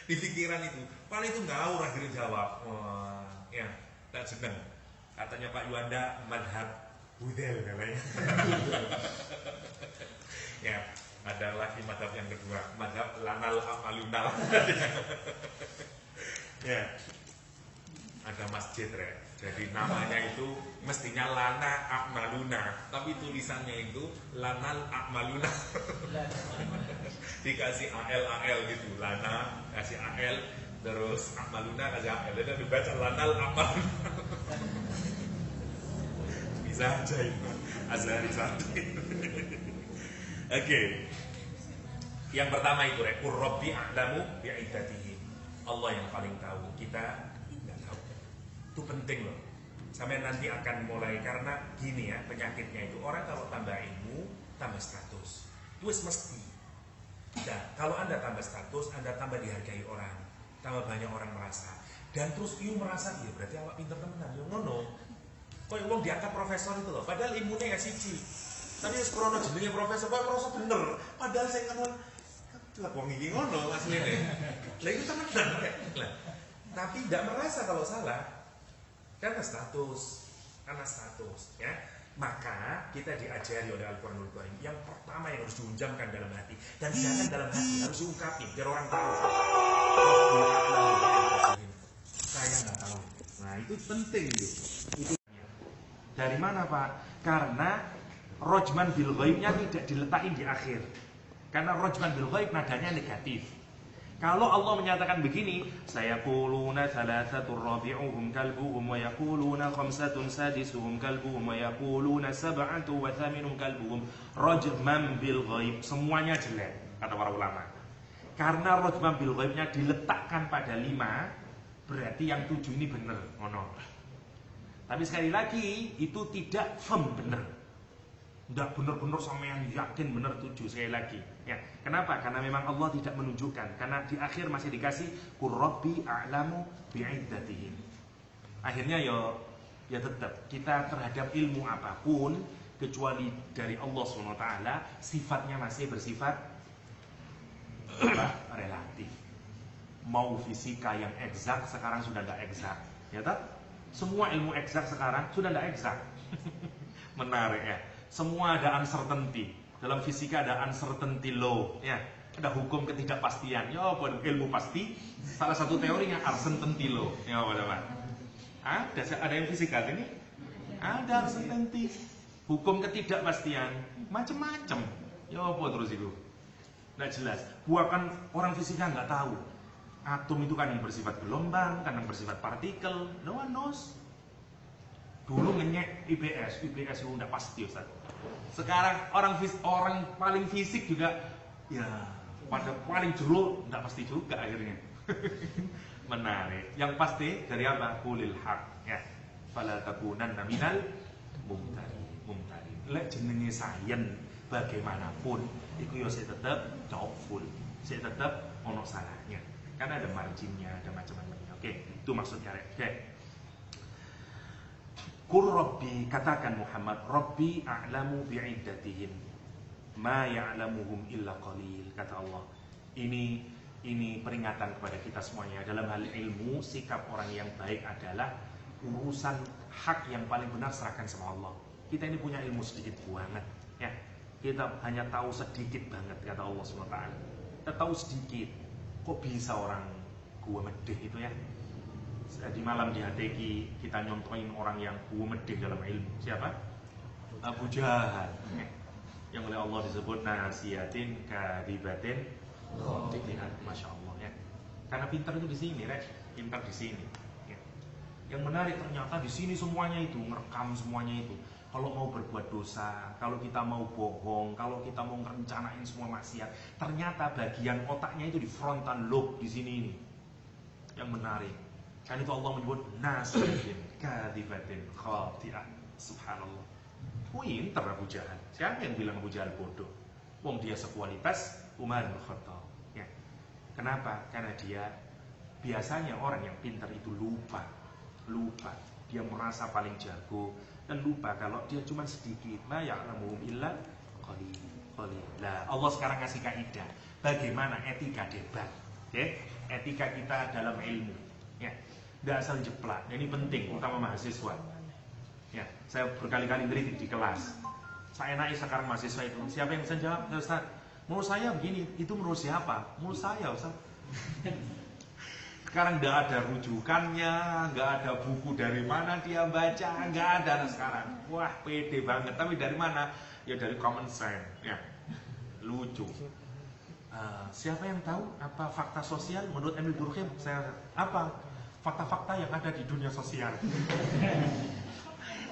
di pikiran itu, paling itu ngawur akhirnya jawab, wah, ya, tak seneng, katanya Pak Yuanda madhab budel katanya, ya, ada lagi madhab yang kedua, madhab lanal amalunal, ya, ada masjid re. Jadi namanya itu mestinya Lana Akmaluna, tapi tulisannya itu Lanal Akmaluna. Dikasih AL gitu, Lana kasih AL, terus Akmaluna kasih AL, dan dibaca Lanal Akmaluna. Bisa aja itu, Azhari santri. Oke. Yang pertama itu Rabbi a'lamu bi'iddatihi. Allah yang paling tahu, kita itu penting loh. Sampai nanti akan mulai, karena gini ya penyakitnya itu, orang kalau tambah ilmu tambah status, itu mesti. Dan kalau Anda tambah status, Anda tambah dihargai orang, tambah banyak orang merasa, dan terus you merasa iya berarti awak pinter temenan, yo ngono. Kok wong diangkat profesor itu loh, padahal ilmunya nggak siji, tapi krono jenenge profesor, kok merasa bener, padahal saya ngomong lah wong iki ngono asline. Lah itu temenan lah. Tapi tidak merasa kalau salah. Karena status, ya. Maka kita diajari oleh Al-Quranul Karim. Yang pertama yang harus diunjamkan dalam hati, dan jangan dalam hati, harus diungkapin biar orang tahu. Saya nggak tahu. Nah itu penting itu. Dari mana Pak? Karena rojman bil ghaibnya tidak diletakin di akhir. Karena rojman bil ghaib nadanya negatif. Kalau Allah menyatakan begini, sayaquluna thalathatur rabi'uhum kalbuhum wa yaquluna khamsatun sadisuhum kalbuhum wa yaquluna sab'atu wa thaminuhum kalbuhum, rajman bil ghaib, semuanya jelek kata para ulama. Karena rajman bil ghaibnya diletakkan pada 5, berarti yang 7 ini benar, ngono. Tapi sekali lagi itu tidak firm benar. Tidak benar-benar sampean yakin benar 7 sekali lagi. Ya, kenapa? Karena memang Allah tidak menunjukkan. Karena di akhir masih dikasih Rabbi a'lamu bi'iddatihim. Akhirnya ya tetap kita terhadap ilmu apapun kecuali dari Allah SWT, sifatnya masih bersifat relatif. Mau fisika yang eksak sekarang sudah tidak eksak. Ya tak? Semua ilmu eksak sekarang sudah tidak eksak. Menarik ya. Semua ada uncertainty. Dalam fisika ada uncertainty law, ya. Ada hukum ketidakpastian. Ya apa ilmu pasti? Salah satu teorinya uncertainty law. Ya apa? Ada yang fisika ini? Ada uncertainty. Hukum ketidakpastian, macam-macam. Ya apa terus itu? Nggak jelas. Bukan orang fisika nggak tahu. Atom itu kan yang bersifat gelombang, kan yang bersifat partikel. No one knows. Dulu ngenyek IPS itu udah pasti Ustaz. Sekarang orang paling fisik juga ya pada paling jero enggak pasti juga akhirnya. Menarik. Yang pasti dari apa? Qulil haq ya. Fala takunanna minal mumtari. Lek jenenge sayen bagaimanapun iku yo sik tetep doubtful. Sik tetep ono salahnya. Karena ada marginnya, ada macam-macamnya. Oke, itu maksudnya. Oke. Qur Rabbi, katakan Muhammad, Rabbi a'lamu bi'iddatihim ma ya'lamuhum illa qalil, kata Allah. Ini peringatan kepada kita semuanya. Dalam hal ilmu, sikap orang yang baik adalah urusan hak yang paling benar serahkan sama Allah. Kita ini punya ilmu sedikit banget, ya. Kita hanya tahu sedikit banget, kata Allah SWT. Kita tahu sedikit. Kok bisa orang gua medeh itu ya? Di malam di HTQ kita nyontoin orang yang gua medeh dalam ilmu. Siapa? Abu Jahal. Yang oleh Allah disebut nasiyatin kadibatin khati'ah. Masya Allah ya. Karena pintar itu di sini, Rek. Pintar di sini. Ya. Yang menarik ternyata di sini semuanya itu ngerekam semuanya itu. Kalau mau berbuat dosa, kalau kita mau bohong, kalau kita mau ngerencanain semua maksiat, ternyata bagian otaknya itu di frontal lobe di sini ini. Yang menarik. Kan itu Allah menyebut nasiyatin kadibatin khati'ah. Subhanallah. Pintar Abu Jahal. Siapa yang bilang Abu Jahal bodoh? Wong dia sekualitas Umar bin Khattab. Ya. Kenapa? Karena dia biasanya orang yang pintar itu lupa. Dia merasa paling jago dan lupa kalau dia cuma sedikit. Ma ya'lamuhum illa qalil. Nah, Allah sekarang ngasih kaidah bagaimana etika debat. Okay? Etika kita dalam ilmu. Ya. Nggak asal jeplak. Ini penting, utama mahasiswa. Ya, saya berkali-kali ngeritik di kelas. Saya naik sekarang mahasiswa itu. Siapa yang bisa jawab? Ya, Ustaz, menurut saya begini. Itu menurut siapa? Menurut saya, Ustaz. Sekarang nggak ada rujukannya, nggak ada buku dari mana dia baca, nggak ada sekarang. Wah, pede banget. Tapi dari mana? Ya dari common sense. Ya, lucu. Siapa yang tahu apa fakta sosial menurut Emil Durkheim? Apa fakta-fakta yang ada di dunia sosial?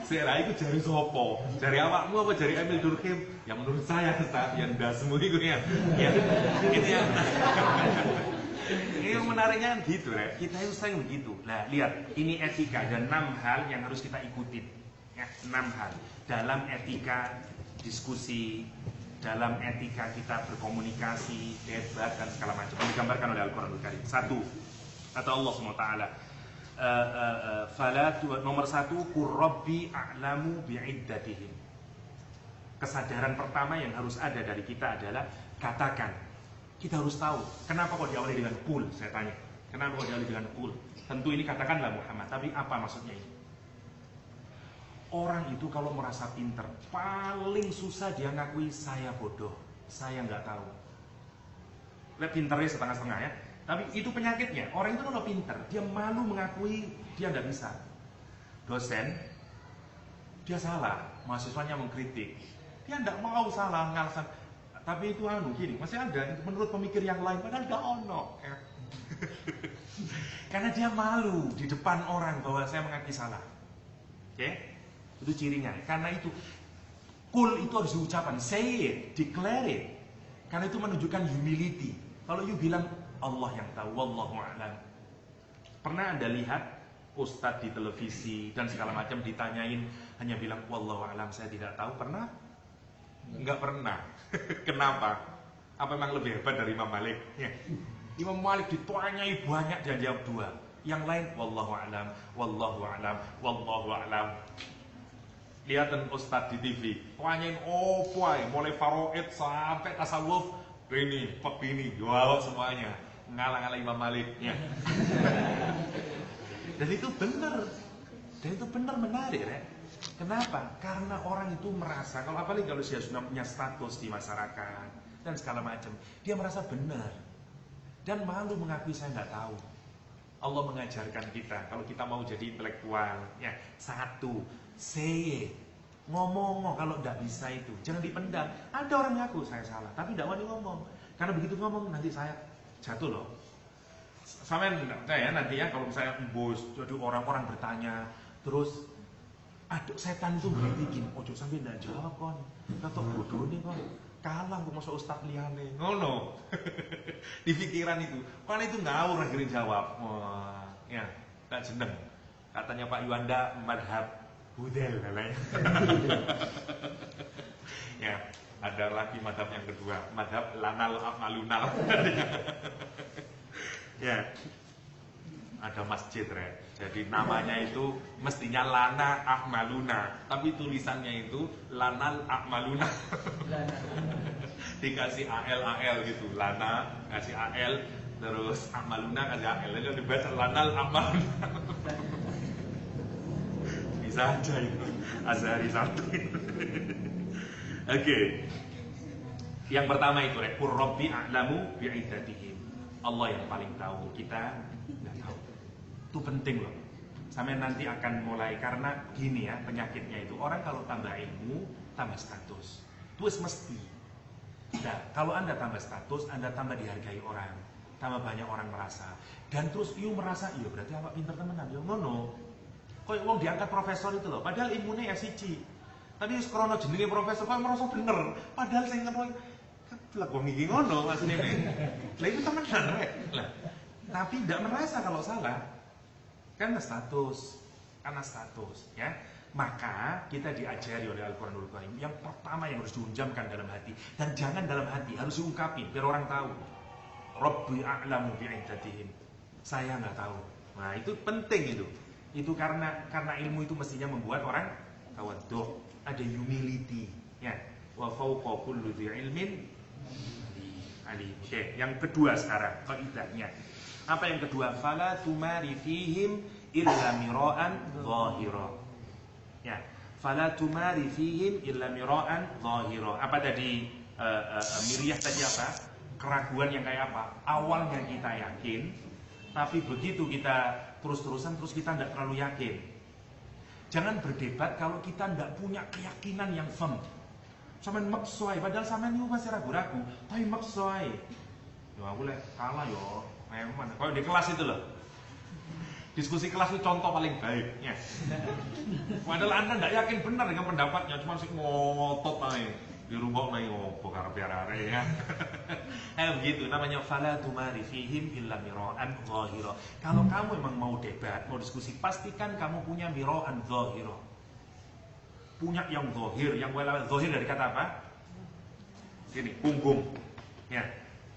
Saya itu jari sopo, jari awakmu apa jari Emil Durkheim? Ya menurut saya yang dasmu itu ya. Gitu ya. Ini yang menariknya kan gitu ya. Kita itu sering begitu. Nah, lihat, ini etika dan 6 hal yang harus kita ikutin. Ya, 6 hal dalam etika diskusi, dalam etika kita berkomunikasi, debat dan segala macam. Digambarkan oleh Al-Qur'anul Karim. 1, kata Allah SWT. Nomor 1, Qur Rabbi a'lamu bi'iddatihim. Kesadaran pertama yang harus ada dari kita adalah katakan. Kita harus tahu kenapa kok diawali dengan qul. Saya tanya, kenapa kok diawali dengan qul? Tentu ini katakanlah Muhammad, tapi apa maksudnya ini? Orang itu kalau merasa pinter, paling susah dia ngakui saya bodoh, saya nggak tahu. Lihat pinternya setengah-setengah ya. Tapi itu penyakitnya. Orang itu kalau pinter, dia malu mengakui dia nggak bisa. Dosen, dia salah, mahasiswanya mengkritik, dia nggak mau salah, ngalasan. Tapi itu gini, masih ada menurut pemikir yang lain, padahal nggak ono. Ya. Karena dia malu di depan orang bahwa saya mengakui salah. Oke? Itu cirinya. Karena itu, qul itu harus diucapkan, say it, declare it. Karena itu menunjukkan humility. Kalau you bilang Allah yang tahu, wallahu a'lam. Pernah Anda lihat ustadz di televisi dan segala macam ditanyain hanya bilang wallahu a'lam, saya tidak tahu? Pernah? Enggak pernah. Kenapa? Apa memang lebih hebat dari Imam Malik? Ya. Imam Malik ditanyai banyak dia jawab 2. Yang lain wallahu a'lam, wallahu a'lam, wallahu a'lam. Lihatan ustadz di TV, tanyain mulai faraid sampai tasawuf, ini, jawab semuanya. Ngalah-ngalah Imam Malik ya. Dan itu benar menarik ya. Kenapa? Karena orang itu merasa, kalau apalagi kalau dia sudah punya status di masyarakat dan segala macam, dia merasa benar dan malu mengakui saya nggak tahu. Allah mengajarkan kita kalau kita mau jadi intelektual ya, 1, say it. Ngomong kalau nggak bisa itu jangan dipendam. Ada orang ngaku saya salah tapi nggak mau ngomong, karena begitu ngomong nanti saya jatuh loh. Sampai ya nanti ya kalau misalnya bos jadi orang-orang bertanya terus aduh setan itu bikin ojo sampai nggak jawab kon, kata bodoh nih kon kalah kok masuk ustad liane ngono. Di pikiran itu kan itu ngawur akhirnya jawab. Wah ya tak jeneng katanya Pak Yuanda madhab budel namanya. Ya, ada lagi madhab yang kedua, madhab lanal malunal. Ya, ada masjid, Rek. Jadi namanya itu mestinya Lana Ahmaluna, tapi tulisannya itu Lanal Ahmaluna. Dikasih AL gitu, Lana kasih AL, terus Ahmaluna kasih AL, jadi dibaca Lanal Ahmaluna. Bisa aja itu Azhari satu. Oke. Yang pertama itu Qur Rabbi a'lamu bi'iddatihim. Allah yang paling tahu, kita nggak tahu. Itu penting loh. Sampai nanti akan mulai, karena gini ya penyakitnya itu, orang kalau tambah ilmu tambah status. Itu mesti. Nah, kalau Anda tambah status, Anda tambah dihargai orang, tambah banyak orang merasa. Dan terus merasa, iya berarti apa pinter temenan, ya ngono. Kok wong diangkat profesor itu loh, padahal ilmunya ya siji. Tapi krono jenenge profesor kok merasa bener, padahal sing ngono lah wong iki ngono maksudnya nih. Lah itu temenan rek. Lah, tapi tidak merasa kalau salah. Karena status, ya. Maka kita diajari oleh Al-Qur'anul Karim, yang pertama yang harus diunjamkan dalam hati, dan jangan dalam hati, harus diungkapin biar orang tahu. Rabbi a'lamu bi'iddatihim. Saya nggak tahu. Nah, itu penting itu. Itu karena ilmu itu mestinya membuat orang tawadhu, ada humility, ya. Wa fawqa kulli dzi ilmin alim. Oke, yang kedua sekarang kaidahnya. Apa yang kedua? Fala tumari fihim illa mira'an dhahira. Ya, fala tumari fihim illa mira'an dhahira. Apa tadi miriyah tadi apa? Keraguan yang kayak apa? Awalnya kita yakin, tapi begitu kita terus-terusan kita tidak terlalu yakin. Jangan berdebat kalau kita tidak punya keyakinan yang firm. Sampeyan maksa, padahal sampeyan itu masih ragu-ragu, tapi maksa. Ya aku lek kalah yo, memang. Kalau di kelas itu loh. Diskusi kelas itu contoh paling baik, ya. Padahal Anda tidak yakin benar dengan pendapatnya, cuma sih ngotot aja. Di rumah naik ngopo karep-karep ya. Begitu namanya fala tumari fihim illa mira'an dhahira. Kalau kamu memang mau debat, mau diskusi, pastikan kamu punya mira'an dhahira. Punya yang zahir, yang zahir dari kata apa? Ini punggung. Ya.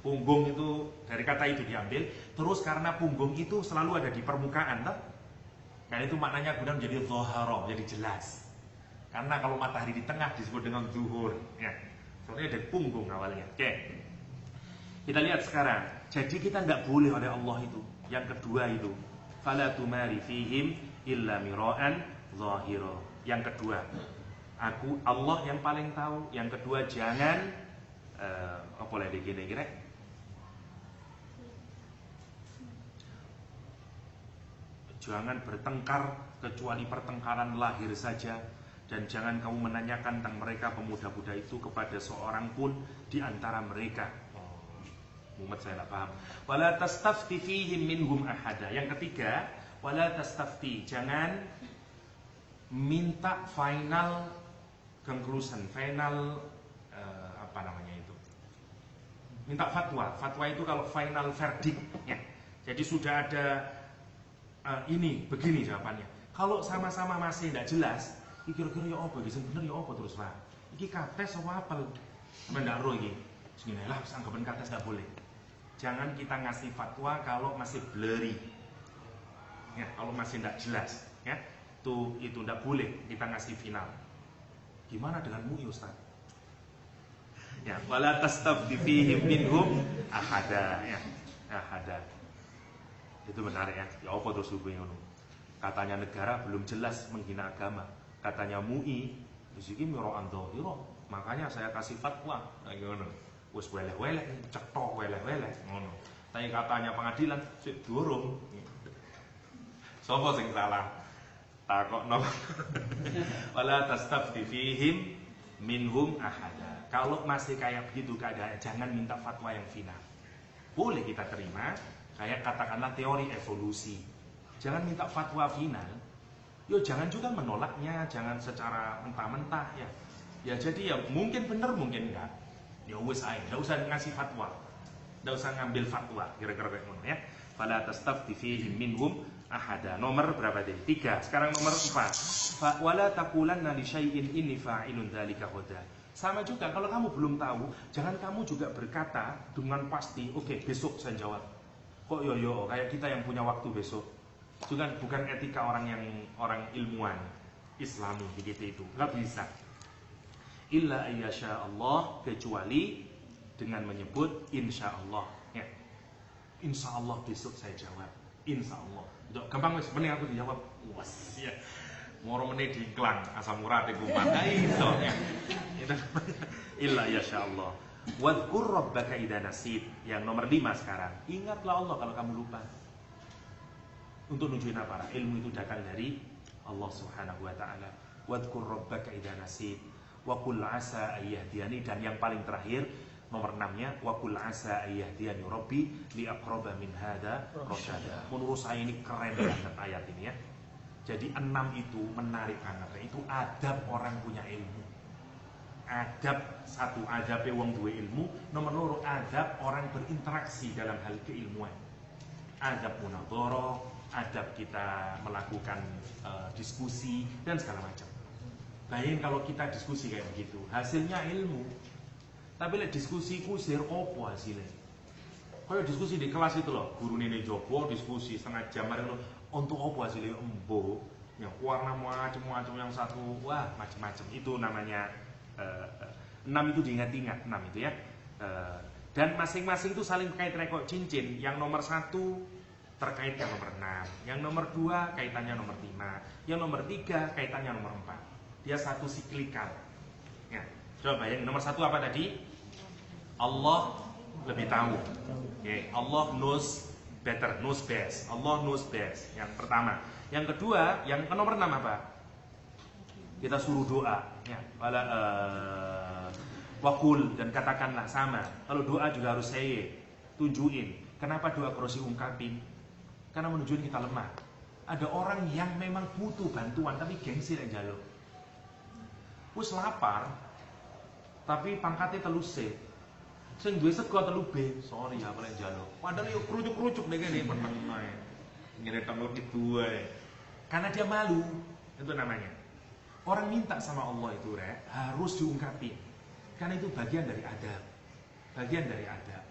Punggung itu dari kata itu diambil, terus karena punggung itu selalu ada di permukaan, toh? Dan itu maknanya kemudian menjadi dhahara, jadi jelas. Karena kalau matahari di tengah disebut dengan zuhur, ya. Soalnya dari punggung awalnya. Oke. Kita lihat sekarang. Jadi kita tidak boleh oleh Allah itu. Yang kedua itu, fala tumari fihim illa mira'an zahira. Yang kedua, Allah yang paling tahu. Yang kedua, jangan apa lagi kira-kira? Jangan bertengkar kecuali pertengkaran lahir saja. Dan jangan kamu menanyakan tentang mereka pemuda-pemuda itu kepada seorang pun di antara mereka. Muhammad saya tidak paham. Wala tastafti fihim minhum ahada. Yang ketiga, wala tastafti, jangan minta final conclusion, final apa namanya itu? Minta fatwa. Fatwa itu kalau final verdict, ya. Jadi sudah ada ini begini jawabannya. Kalau sama-sama masih tidak jelas, kira-kira ya apa, iki bener ya apa terus lah. Iki kates apa apel? Mendak ro iki. Segini lah, anggapan kates enggak boleh. Jangan kita ngasih fatwa kalau masih blurry. Ya, kalau masih tidak jelas, ya. Itu tidak boleh kita ngasih final. Gimana dengan MUI Ustaz? Ya, wala tastabdi fihim minhum ahada, ya. Ahada. Itu benar ya. Ya apa terus hubungannya ngono? Katanya negara belum jelas menghina agama. Katanya MUI, iki mira'an dhahira. Makanya saya kasih fatwa. Nah, ngono. Wis weleh-weleh, cetok weleh-weleh ngono. Tapi katanya pengadilan sik durung. Sopo sing salah? Takokno. Wala tastafti fihim minhum ahada. Kalau masih kayak begitu keadaan, jangan minta fatwa yang final. Boleh kita terima, kayak katakanlah teori evolusi. Jangan minta fatwa final. Yo jangan juga menolaknya, jangan secara mentah-mentah ya. Ya jadi ya mungkin benar mungkin enggak. Ya wis ae, enggak usah ngasih fatwa. Enggak usah ngambil fatwa, kira-kira kayak ngono ya. Fala tastafti fihim minhum ahada. Nomor berapa tadi? 3. Sekarang nomor 4. Wala taqulanna li syai'in inni fa'ilun dzalika ghadan. Sama juga kalau kamu belum tahu, jangan kamu juga berkata dengan pasti, oke, besok saya jawab. Kok yo kayak kita yang punya waktu besok. Itu kan bukan etika orang ilmuwan Islami begitu itu. Enggak bisa. Illa ayyasha Allah, kecuali dengan menyebut insya Allah. Ya. Insya Allah besok saya jawab. Insya Allah. Gampang wis, mending aku dijawab. Was ya. Moro meneh diiklan asam urat iku mangga iso ya. Itu illa yasha Allah. Wadhkur rabbaka idza nasit. Yang nomor 5 sekarang. Ingatlah Allah kalau kamu lupa. Untuk nunjukin apa? Ilmu itu datang dari Allah Subhanahu wa taala. Wadhkur rabbaka idza nasit wa qul asa ayyahdiyani, dan yang paling terakhir nomor 6-nya wa qul asa ayyahdiyani rabbi li aqraba min hada rasyada. Menurut saya ini keren banget ayat ini ya. Jadi 6 itu menarik banget. Itu adab orang punya ilmu. Adab satu, adab wong duwe ilmu. Nomor 2, adab orang berinteraksi dalam hal keilmuan. Adab munadharah, adab kita melakukan diskusi dan segala macam. Bayangin kalau kita diskusi kayak begitu, hasilnya ilmu. Tapi lek diskusi kusir opo hasilnya? Kayak diskusi di kelas itu loh, guru nenek jopo diskusi setengah jam itu untuk opo hasilnya? Embo, yang warna macam-macam, yang satu wah macam-macam. Itu namanya 6 itu diingat-ingat, 6 itu ya. Dan masing-masing itu saling terkait rekor cincin. Yang nomor 1 terkait yang nomor 6, yang nomor 2 kaitannya nomor 5, yang nomor 3 kaitannya nomor 4. Dia satu siklikal. Ya, coba bayangin nomor 1 apa tadi? Allah lebih tahu. Okay. Allah knows better, knows best. Allah knows best. Yang pertama. Yang kedua, yang nomor 6 apa? Kita suruh doa. Ya, wakul, dan katakanlah sama. Kalau doa juga harus saya tunjukin. Kenapa doa harus diungkapin? Karena menunjukkan kita lemah. Ada orang yang memang butuh bantuan tapi gengsi yang jaluk. Wis lapar, tapi pangkatnya telu C. Sing duwe sego telu B. Sorry ya paling jaluk. Padahal yo kerucuk-kerucuk nek ngene meneng ae. Ngene tok lebih dua. Karena dia malu. Itu namanya. Orang minta sama Allah itu harus diungkapin. Karena itu bagian dari adab. Bagian dari adab.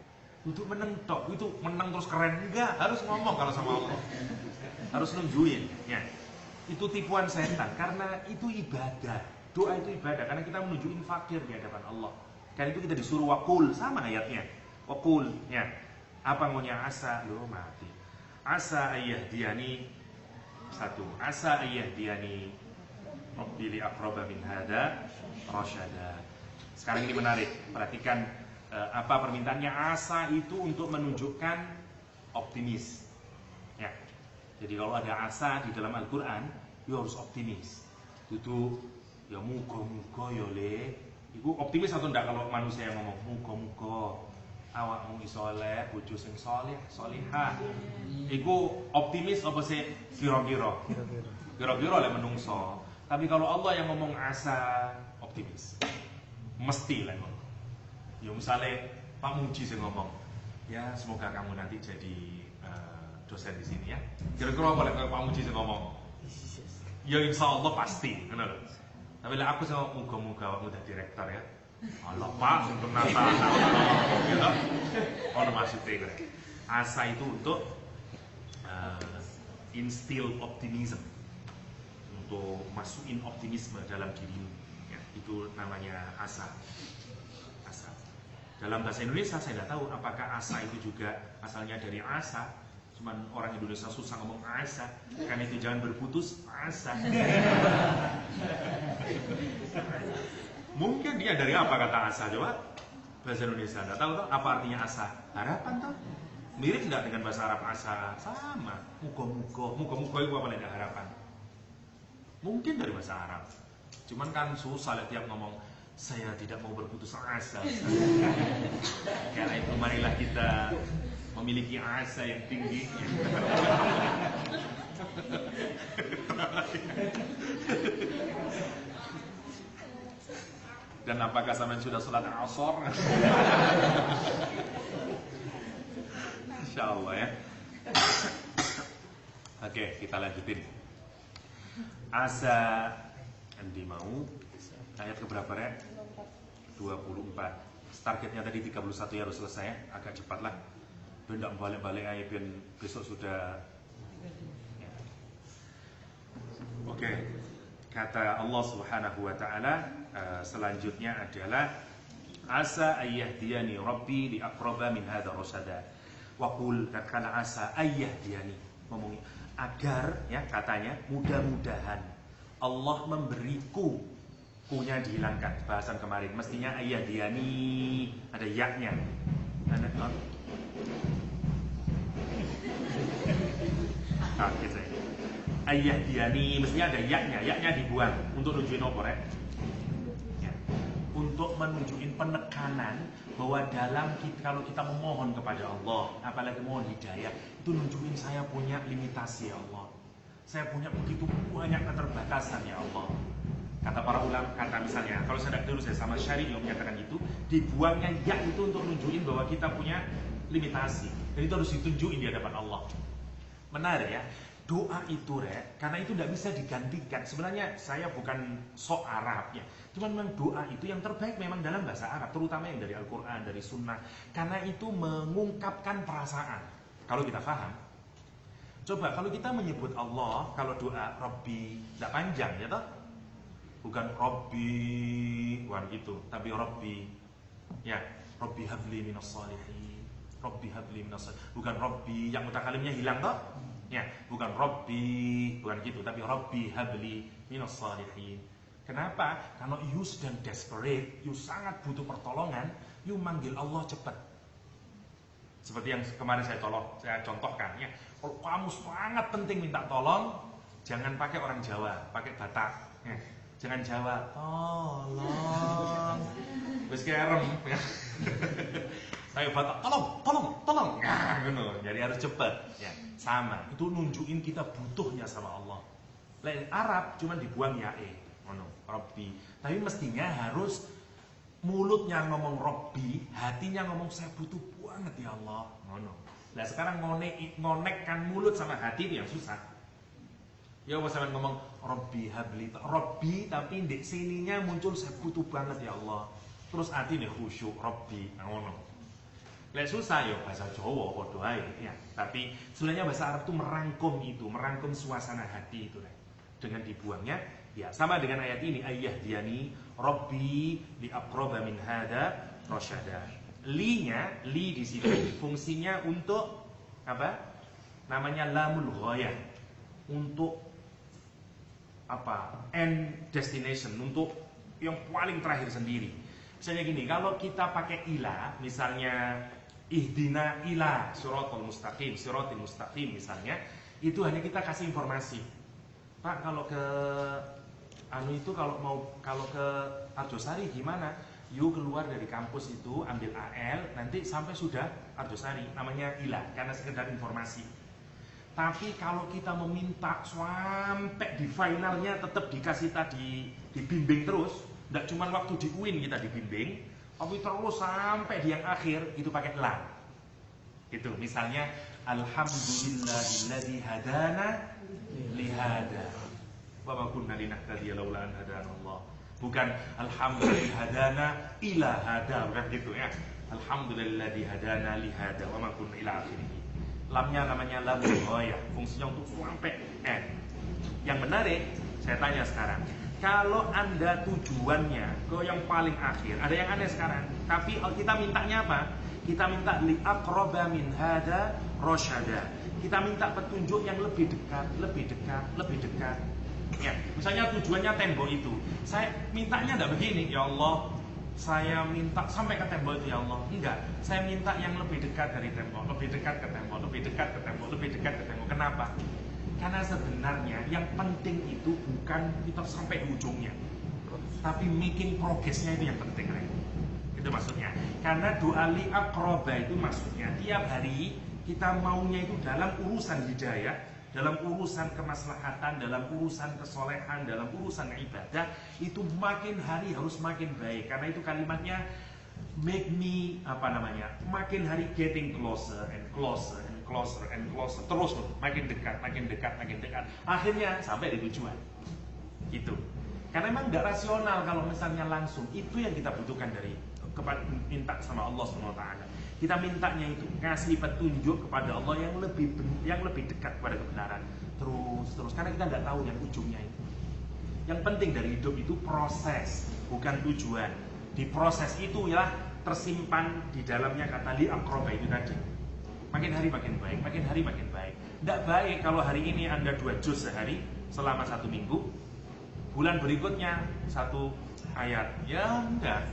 Untuk meneng tok, itu meneng terus keren enggak, harus ngomong kalau sama Allah. Harus nunjukin, ya. Itu tipuan setan karena itu ibadah. Doa itu ibadah karena kita menunjukin fakir di hadapan Allah. Karena itu kita disuruh wakul, sama ayatnya. Wakul, ya. Apa maunya asa? Lo mati. Asa ayyahdiyani 1. Asa ayyahdiyani rabbi li aqraba min hada rasyada. Sekarang ini menarik, perhatikan apa permintaannya. Asa itu untuk menunjukkan optimis. Ya. Jadi kalau ada asa di dalam Al-Quran, you harus optimis. Itu ya muga-muga ya le. Iku optimis atau enggak kalau manusia yang ngomong muga-muga awakmu iso oleh bojo sing saleh, salihah. Iku optimis apa sih kira-kira? Kira-kira oleh menungso. Tapi kalau Allah yang ngomong asa, optimis. Mesti lah ngomong. Ya misalnya Pak Muji sing ngomong, ya semoga kamu nanti jadi dosen di sini ya. Kira-kira boleh kalau Pak Muji sing ngomong? Ya insya Allah pasti, benar. Tapi lah aku sih muga-muga kamu jadi direktur ya. Allah Pak, sing penata, gitu. Ono maksudnya gue. Asa itu untuk instill optimism, untuk masukin optimisme dalam dirimu. Ya, itu namanya asa. Asa. Dalam bahasa Indonesia saya nggak tahu apakah asa itu juga asalnya dari asa. Cuman orang Indonesia susah ngomong asa, karena itu jangan berputus asa. Mungkin dia dari apa kata asa, coba bahasa Indonesia nggak tahu apa artinya asa. Harapan tuh mirip nggak dengan bahasa Arab asa? Sama. Muka itu apa nih harapan? Mungkin dari bahasa Arab. Cuman kan susah tiap ngomong saya tidak mau berputus asa. Karena itu marilah kita memiliki asa yang tinggi. Dan apakah sampean sudah sholat asar? Insyaallah ya. Oke, kita lanjutin. Asa Andi mau ayat keberapa ya? 24. Targetnya tadi 31 ya harus selesai ya. Agak cepat lah. Biar tidak balik-balik aja biar besok sudah ya. Oke. Kata Allah Subhanahu wa taala selanjutnya adalah asa ayyahdiyani rabbi li aqraba min hadza rasada. Wa qul katakanlah asa ayyahdiyani, ngomong agar ya katanya mudah-mudahan Allah memberiku, kunya dihilangkan bahasan kemarin, mestinya ayyahdiyani ada ya-nya. Gitu ya. Ayyahdiyani mestinya ada ya-nya dibuang untuk nunjukin apa ya? Untuk menunjukin penekanan bahwa dalam kalau kita memohon kepada Allah, apalagi mohon hidayah, itu nunjukin saya punya limitasi ya Allah. Saya punya begitu banyak keterbatasan ya Allah. Kata para ulama, kata misalnya, kalau saya dulu saya sama Syari yang menyatakan itu, dibuangnya ya itu untuk nunjukin bahwa kita punya limitasi. Dan itu harus ditunjukin di hadapan Allah. Menarik ya. Doa itu karena itu tidak bisa digantikan. Sebenarnya saya bukan sok Arab ya, cuman memang doa itu yang terbaik memang dalam bahasa Arab, terutama yang dari Al-Quran, dari Sunnah, karena itu mengungkapkan perasaan. Kalau kita paham, coba kalau kita menyebut Allah, kalau doa Rabbi tidak panjang ya toh, bukan Rabbi bukan gitu, tapi Rabbi ya, Rabbi habli minas salihin, Rabbi habli minas salihin, bukan Rabbi yang mutakalimnya hilang toh. Ya, bukan Rabbi, bukan gitu, tapi Rabbi habli minas salihin. Kenapa? Karena you sedang desperate, you sangat butuh pertolongan, you manggil Allah cepat. Seperti yang kemarin saya contohkan ya. Kalau kamu sangat penting minta tolong, jangan pakai orang Jawa, pakai Batak. Ya. Jangan Jawa, tolong. Wis kerem ya. Saya Batak, tolong. Nah, gitu. Jadi harus cepat ya. Sama, itu nunjukin kita butuhnya sama Allah. Lain Arab cuma dibuang yae, Rabbi. Tapi mestinya harus mulutnya ngomong Rabbi, hatinya ngomong saya butuh banget ya Allah. Nah sekarang ngonekkan mulut sama hati itu yang susah. Ya pas sampean ngomong Rabbi habli, Rabbi tapi di sininya muncul saya butuh banget ya Allah. Terus hati nih khusyuk Rabbi, ngono. Lek susah ya bahasa Jawa padha ae ya. Tapi sebenarnya bahasa Arab itu merangkum suasana hati itu dengan dibuangnya ya. Sama dengan ayat ini, ayyahdiyani rabbi li aqraba min hadza rasyada. Li di sini fungsinya untuk apa? Namanya lamul ghayah. Untuk apa? End destination, untuk yang paling terakhir sendiri. Misalnya gini, kalau kita pakai ila, misalnya ihdina ila siratal mustaqim, siratal mustaqim misalnya, itu hanya kita kasih informasi. Pak, kalau ke kalau ke Arjosari gimana? You keluar dari kampus itu ambil AL, nanti sampai sudah Arjosari, namanya ila, karena sekedar informasi. Tapi kalau kita meminta sampai di finalnya tetap dikasih tadi, dibimbing terus, tidak cuma waktu di UIN kita dibimbing, tapi terus sampai di yang akhir itu pakai lam. Itu misalnya alhamdulillahilladzi hadana lihada wa ma kunna linahtadiya laula an hadana Allah. Bukan alhamdulillah hadana ila hada, bukan gitu ya. Alhamdulillahilladzi hadana lihada wa ma kunna ila akhirih. Lamnya namanya lam ghayah, fungsinya untuk sampai end. Yang menarik, saya tanya sekarang, kalau Anda tujuannya ke yang paling akhir, ada yang aneh sekarang. Tapi kita mintanya apa? Kita minta li aqraba min hada rasyada. Kita minta petunjuk yang lebih dekat. Ya, misalnya tujuannya tembok itu. Saya mintanya enggak begini, ya Allah, saya minta sampai ke tembok itu ya Allah. Enggak, saya minta yang lebih dekat dari tembok, lebih dekat ke tembok, lebih dekat ke tembok, lebih dekat ke tembok. Kenapa? Karena sebenarnya yang penting itu bukan kita sampai di ujungnya, tapi making progressnya itu yang penting, itu maksudnya. Karena doa li aqraba itu maksudnya tiap hari kita maunya itu dalam urusan hidayah, dalam urusan kemaslahatan, dalam urusan kesolehan, dalam urusan ibadah, itu makin hari harus makin baik. Karena itu kalimatnya make me makin hari getting closer and closer and closer and closer, terus makin dekat, akhirnya sampai di tujuan. Gitu. Karena memang nggak rasional kalau misalnya langsung. Itu yang kita butuhkan dari minta sama Allah SWT. Kita mintanya itu ngasih petunjuk kepada Allah yang lebih dekat kepada kebenaran. Terus karena kita nggak tahu yang ujungnya itu. Yang penting dari hidup itu proses, bukan tujuan. Di proses itu ya tersimpan di dalamnya kata li aqraba itu tadi. Makin hari makin baik, makin hari makin baik. Nggak baik kalau hari ini Anda 2 juz sehari selama 1 minggu, bulan berikutnya 1 ayat. Ya enggak.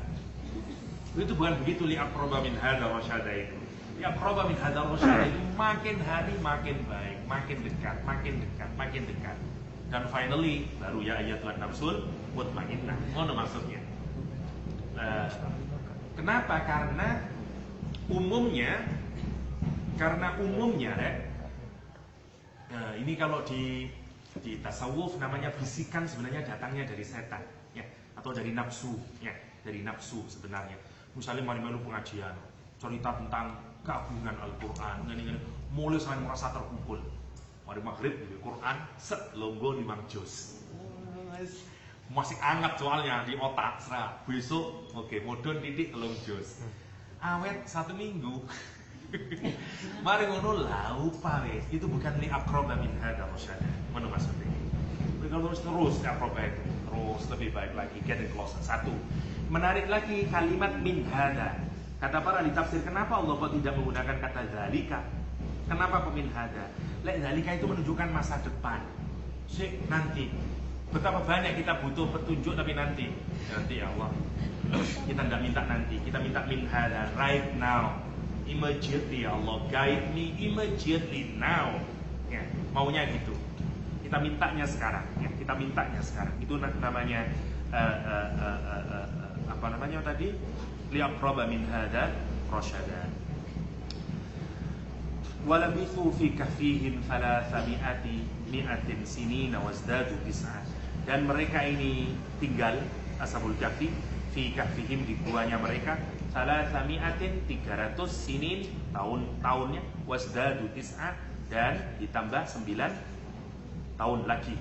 Itu bukan begitu li aqraba min hadza rasyada itu. Li aqraba min hadza rasyada itu makin hari makin baik, makin dekat, makin dekat. Dan finally baru ya ayatul nafsul mutmainnah. Ngono maksudnya. Kenapa? Karena umumnya ini kalau di tasawuf namanya bisikan sebenarnya datangnya dari setan ya, atau dari nafsu ya, dari nafsu sebenarnya. Misalnya mari-mari pengajian cerita tentang keagungan Al-Qur'an, mulai saya merasa terkumpul. Mari maghrib di Quran set longgo 5 juz. Masih anget soalnya di otak serah. Besok oke, modon titik 3 juz. Awet 1 minggu. Mari ngono lah lupa wes. Itu bukan li aqraba min hadza rasyada. Ngono maksudnya. Terus aqraba itu terus lebih baik lagi, getting closer. 1. Menarik lagi kalimat min hadza. Kata para ahli tafsir, kenapa Allah kok tidak menggunakan kata zalika? Kenapa kok min hadza? Zalika itu menunjukkan masa depan. Nanti. Betapa banyak kita butuh petunjuk tapi nanti ya Allah. Kita tidak minta nanti, kita minta min hadza right now. Immediately ya Allah, guide me immediately now. Ya, maunya gitu. Kita mintanya sekarang, ya, kita mintanya sekarang. Itu namanya apa namanya tadi? Liaqraba min hadza rasyada. Walabithu fi kahfihim 300 sinina wazdadu 9. Dan mereka ini tinggal ashabul kahfi fi kahfihim di guanya mereka 300 sinin tahunnya wasdadu 9 dan ditambah 9 tahun lagi.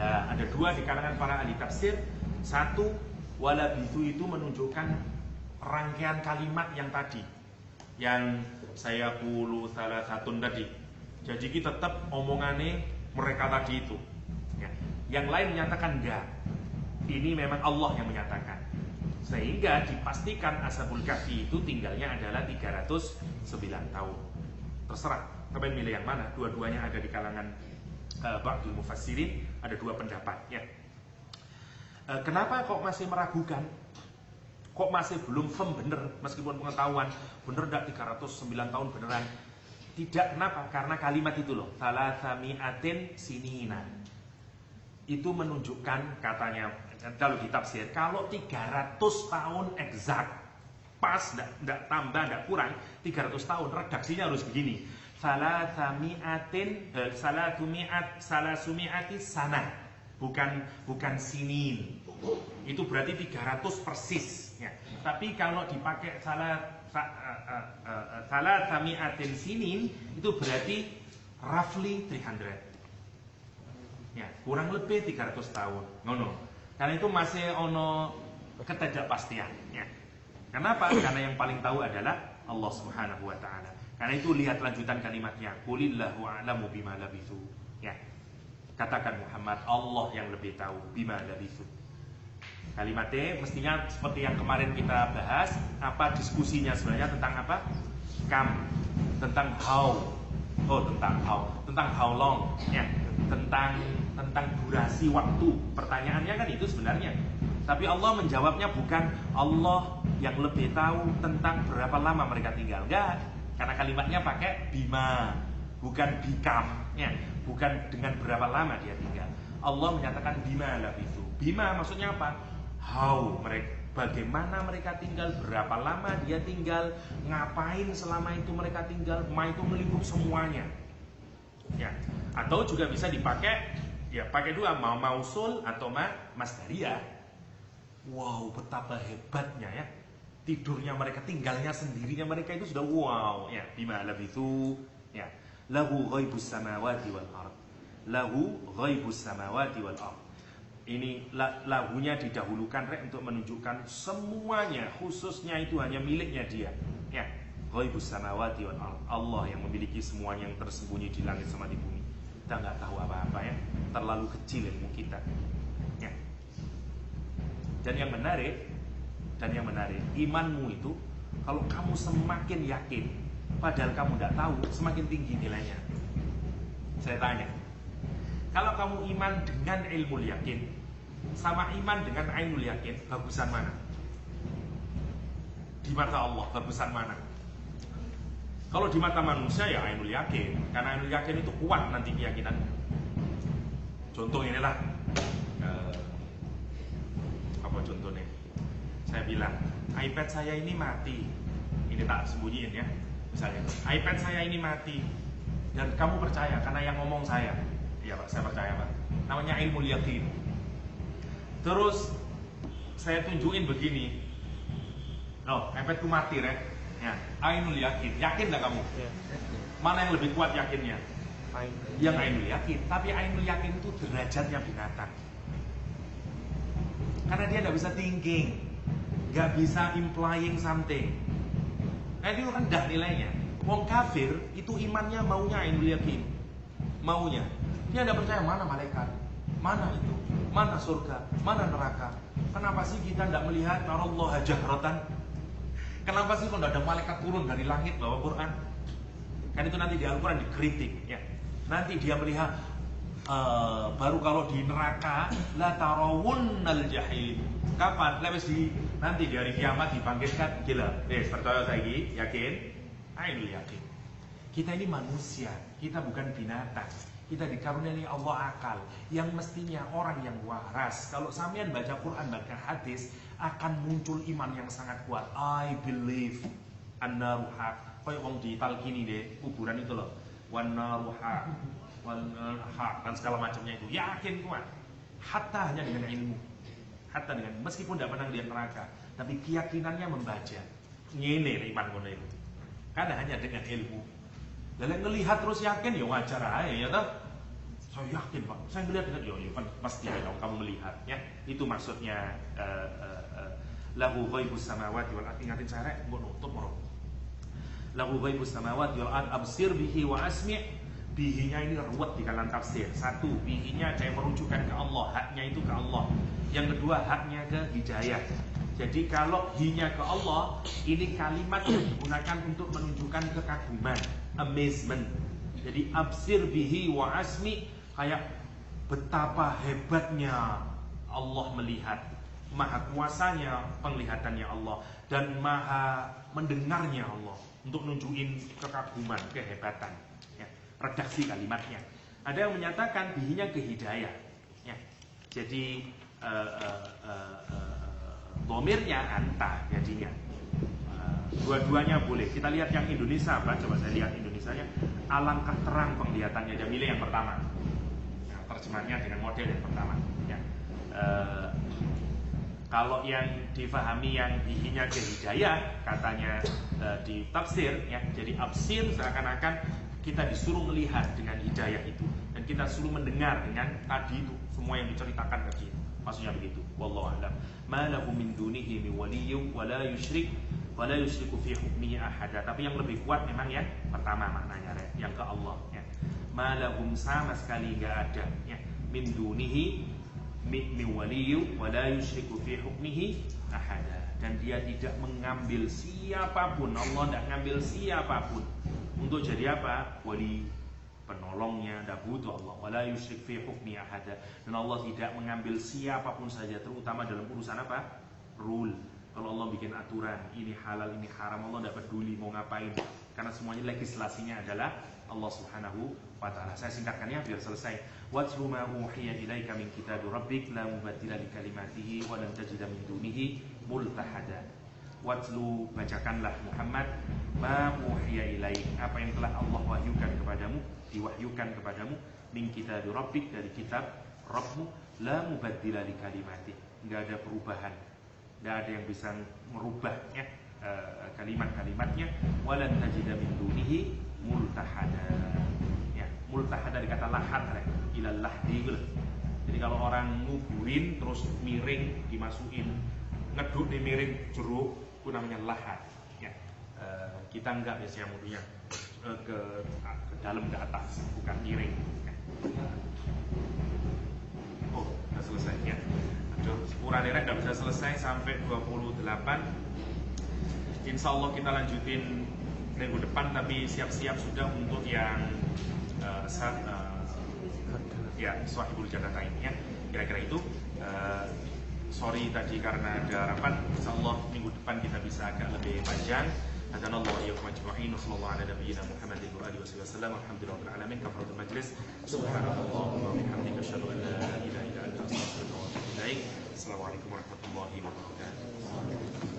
Nah, ada 2 di kalangan para ahli tafsir. 1, walabithu itu menunjukkan rangkaian kalimat yang tadi, yang saya puluh salah satu tadi. Jadi kita tetap omongannya mereka tadi itu ya. Yang lain menyatakan enggak, ini memang Allah yang menyatakan, sehingga dipastikan ashabul kahfi itu tinggalnya adalah 309 tahun. Terserah kalian milih yang mana. Dua-duanya ada di kalangan ba'dul mufassirin. Ada 2 pendapat ya. Kenapa kok masih meragukan? Kok masih belum firm bener, meskipun pengetahuan bener enggak 309 tahun beneran? Tidak. Kenapa? Karena kalimat itu loh, 300 sinina. Itu menunjukkan, katanya kalau ditafsir, kalau 300 tahun exact, pas, enggak tambah, enggak kurang, 300 tahun, redaksinya harus begini. 300 sana, bukan sinin. Itu berarti 300 persis ya. Tapi kalau dipakai salah 300 sinin itu berarti roughly 300 ya, kurang lebih 300 tahun ngono. Karena itu masih ono ketidakpastian ya. Kenapa? Karena yang paling tahu adalah Allah Subhanahu wa taala. Karena itu lihat lanjutan kalimatnya, qulillahu a'lamu bima labithu ya. Katakan Muhammad, Allah yang lebih tahu bima labithu. Kalimatnya mestinya seperti yang kemarin kita bahas, apa diskusinya sebenarnya tentang apa? Tentang how. Tentang how long ya. Tentang durasi waktu. Pertanyaannya kan itu sebenarnya. Tapi Allah menjawabnya bukan Allah yang lebih tahu tentang berapa lama mereka tinggal. Enggak. Karena kalimatnya pakai bima, bukan bikam ya. Bukan dengan berapa lama dia tinggal. Allah menyatakan bima labithu. Bima maksudnya apa? How mereka, bagaimana mereka tinggal, berapa lama dia tinggal, ngapain selama itu mereka tinggal, itu melingkup semuanya. Ya, atau juga bisa dipakai, ya pakai 2, mausul atau masdariyah. Wow, betapa hebatnya ya. Tidurnya mereka, tinggalnya sendirinya mereka itu sudah wow ya, bima labithu Ya. Lahu ghaibus samawati wal ard. Lahu ghaibus samawati wal ard. Ini lahunya didahulukan untuk menunjukkan semuanya, khususnya itu hanya miliknya dia. Ya. Ghaibus samawati wal ard. Allah yang memiliki semuanya yang tersembunyi di langit sama di bumi. Kita nggak tahu apa-apa ya. Terlalu kecil ilmu kita. Ya. Dan yang menarik, imanmu itu kalau kamu semakin yakin, padahal kamu tidak tahu, semakin tinggi nilainya. Saya tanya, kalau kamu iman dengan ilmu yakin, sama iman dengan ainul yakin, bagusan mana? Di mata Allah, bagusan mana? Kalau di mata manusia ya ainul yakin, karena ainul yakin itu kuat nanti keyakinan. Contoh inilah, apa contohnya? Saya bilang, iPad saya ini mati. Ini tak sembunyiin ya. Misalnya, iPad saya ini mati. Dan kamu percaya karena yang ngomong saya. Iya Pak, saya percaya Pak. Namanya ilmu yakin. Terus saya tunjukin begini. Oh, iPadku mati, Rek. Ya, ainul yakin. Yakin gak kamu? Ya. Mana yang lebih kuat yakinnya? Yang ainul yakin. Tapi ainul yakin itu derajatnya binatang. Karena dia gak bisa thinking, gak bisa implying something. Nah, itu rendah nilainya. Wong kafir itu imannya maunya ainul yakin. Maunya. Dia tidak percaya mana malaikat, mana itu, mana surga, mana neraka. Kenapa sih kita tidak melihat Allah jahratan? Kenapa sih kalau tidak ada malaikat turun dari langit bawa Quran? Kan itu nanti di Al-Quran dikritik ya. Nanti dia melihat baru kalau di neraka la tarawunnal jahim. Kapan? Nanti di hari kiamat dibangkitkan. Gila. Percaya saya ini, yakin? Ainul yakin. Kita ini manusia, kita bukan binatang. Kita dikaruniai Allah akal yang mestinya orang yang waras. Kalau sampean baca Quran, baca hadis, akan muncul iman yang sangat kuat. I believe annaru haq. Kayak wong di talqini deh, kuburan itu loh. Wannaru haq, wannaru haq dan segala macamnya itu. Yakin kuat. Hatta hanya dengan ilmu. Hatta dengan meskipun tidak pernah lihat neraka, tapi keyakinannya membaca. Ngene iman ngono itu. Karena hanya dengan ilmu. Dan ngelihat terus yakin ya wajar aja ya toh. Saya yakin Pak, saya ngelihat dengan ya kan pasti dong kamu melihat ya. Itu maksudnya lahu ghaibus samawati wal ard. Ingatin saya rek, mbok nutup moro. Lahu ghaibus samawati wal ard absir bihi wa asmi'. Bihinya ini ruwet di kalangan tafsir. Satu, bihinya saya merujukan ke Allah, haknya itu ke Allah. Yang kedua, haknya ke hidayah. Jadi kalau hinya ke Allah, ini kalimat yang digunakan untuk menunjukkan kekaguman, amazement. Jadi absir bihi wa asmi, kayak betapa hebatnya Allah melihat, maha kuasanya penglihatannya Allah, dan maha mendengarnya Allah untuk nunjukin kekaguman, kehebatan. Ya, redaksi kalimatnya. Ada yang menyatakan bihinya ke hidayah. Ya, jadi domirnya anta jadinya. Dua-duanya boleh. Kita lihat yang Indonesia apa? Coba saya lihat Indonesianya. Alangkah terang penglihatannya. Dia milih yang pertama. Nah, terjemahnya dengan model yang pertama. Ya. Kalau yang difahami yang bihinya ke hidayah, katanya di tafsir, ya. Jadi absir seakan-akan kita disuruh melihat dengan hidayah itu, dan kita suruh mendengar dengan tadi itu semua yang diceritakan ke kita. Maksudnya begitu. Wallahu a'lam. Ma lahu min dunihi min waliyyun wa la yusyriku fi hukmihi ahada. Tapi yang lebih kuat memang yang pertama maknanya, yang ke Allah ya. Ma lahum sama sekali enggak ada ya. Min dunihi min waliyyun wa la yusyriku fi hukmihi ahada. Dan dia tidak mengambil siapapun, Allah tidak mengambil siapapun untuk jadi apa? Wali, penolongnya, tidak butuh Allah. Wala yusyrik fi hukmi ahada. Dan Allah tidak mengambil siapapun saja, terutama dalam urusan apa? Rule. Kalau Allah bikin aturan, ini halal, ini haram, Allah tidak peduli mau ngapain. Karena semuanya legislasinya adalah Allah Subhanahu wa ta'ala. Saya singkatkannya biar selesai. Watlu ma uhiya ilaika min kitabi rabbik la mubaddila li kalimatihi wa lan tajida min dunihi multahada. Watlu, bacakanlah Muhammad, ma uhiya ilaik, apa yang telah Allah wahyukan kepadamu, diwahyukan kepadamu, min kitabi rabbik, dari kitab Rabbmu, la mubaddila li kalimati, enggak ada perubahan, enggak ada yang bisa merubah ya, kalimat-kalimatnya, walan tajida min dunihi multahada. Ya, multahada dari kata lahat ilal lahdi gitu. Jadi kalau orang nguburin terus miring dimasukin ngeduk di miring jeruk itu namanya lahat. Ya. Kita enggak biasanya mudunya ke dalam ke atas, bukan miring. Ya. Oh, udah selesai ya. Aduh, uraiannya nggak bisa selesai sampai 28. Insya Allah kita lanjutin minggu depan, tapi siap-siap sudah untuk yang ya Sahibul Jadatain ya. Kira-kira itu. Sorry tadi karena ada harapan. Insya Allah minggu depan kita bisa agak lebih panjang. Hadanallahu wa iyyakum ajma'in. Sallallahu ala nabiyyina Muhammadin wa alihi wasallam. Alhamdulillahil alamin. Kafaratul majlis. Subhanallahumma wa bihamdika asyhadu an la ilaha illa anta astaghfiruka wa atubu ilaik. Assalamualaikum warahmatullahi wabarakatuh.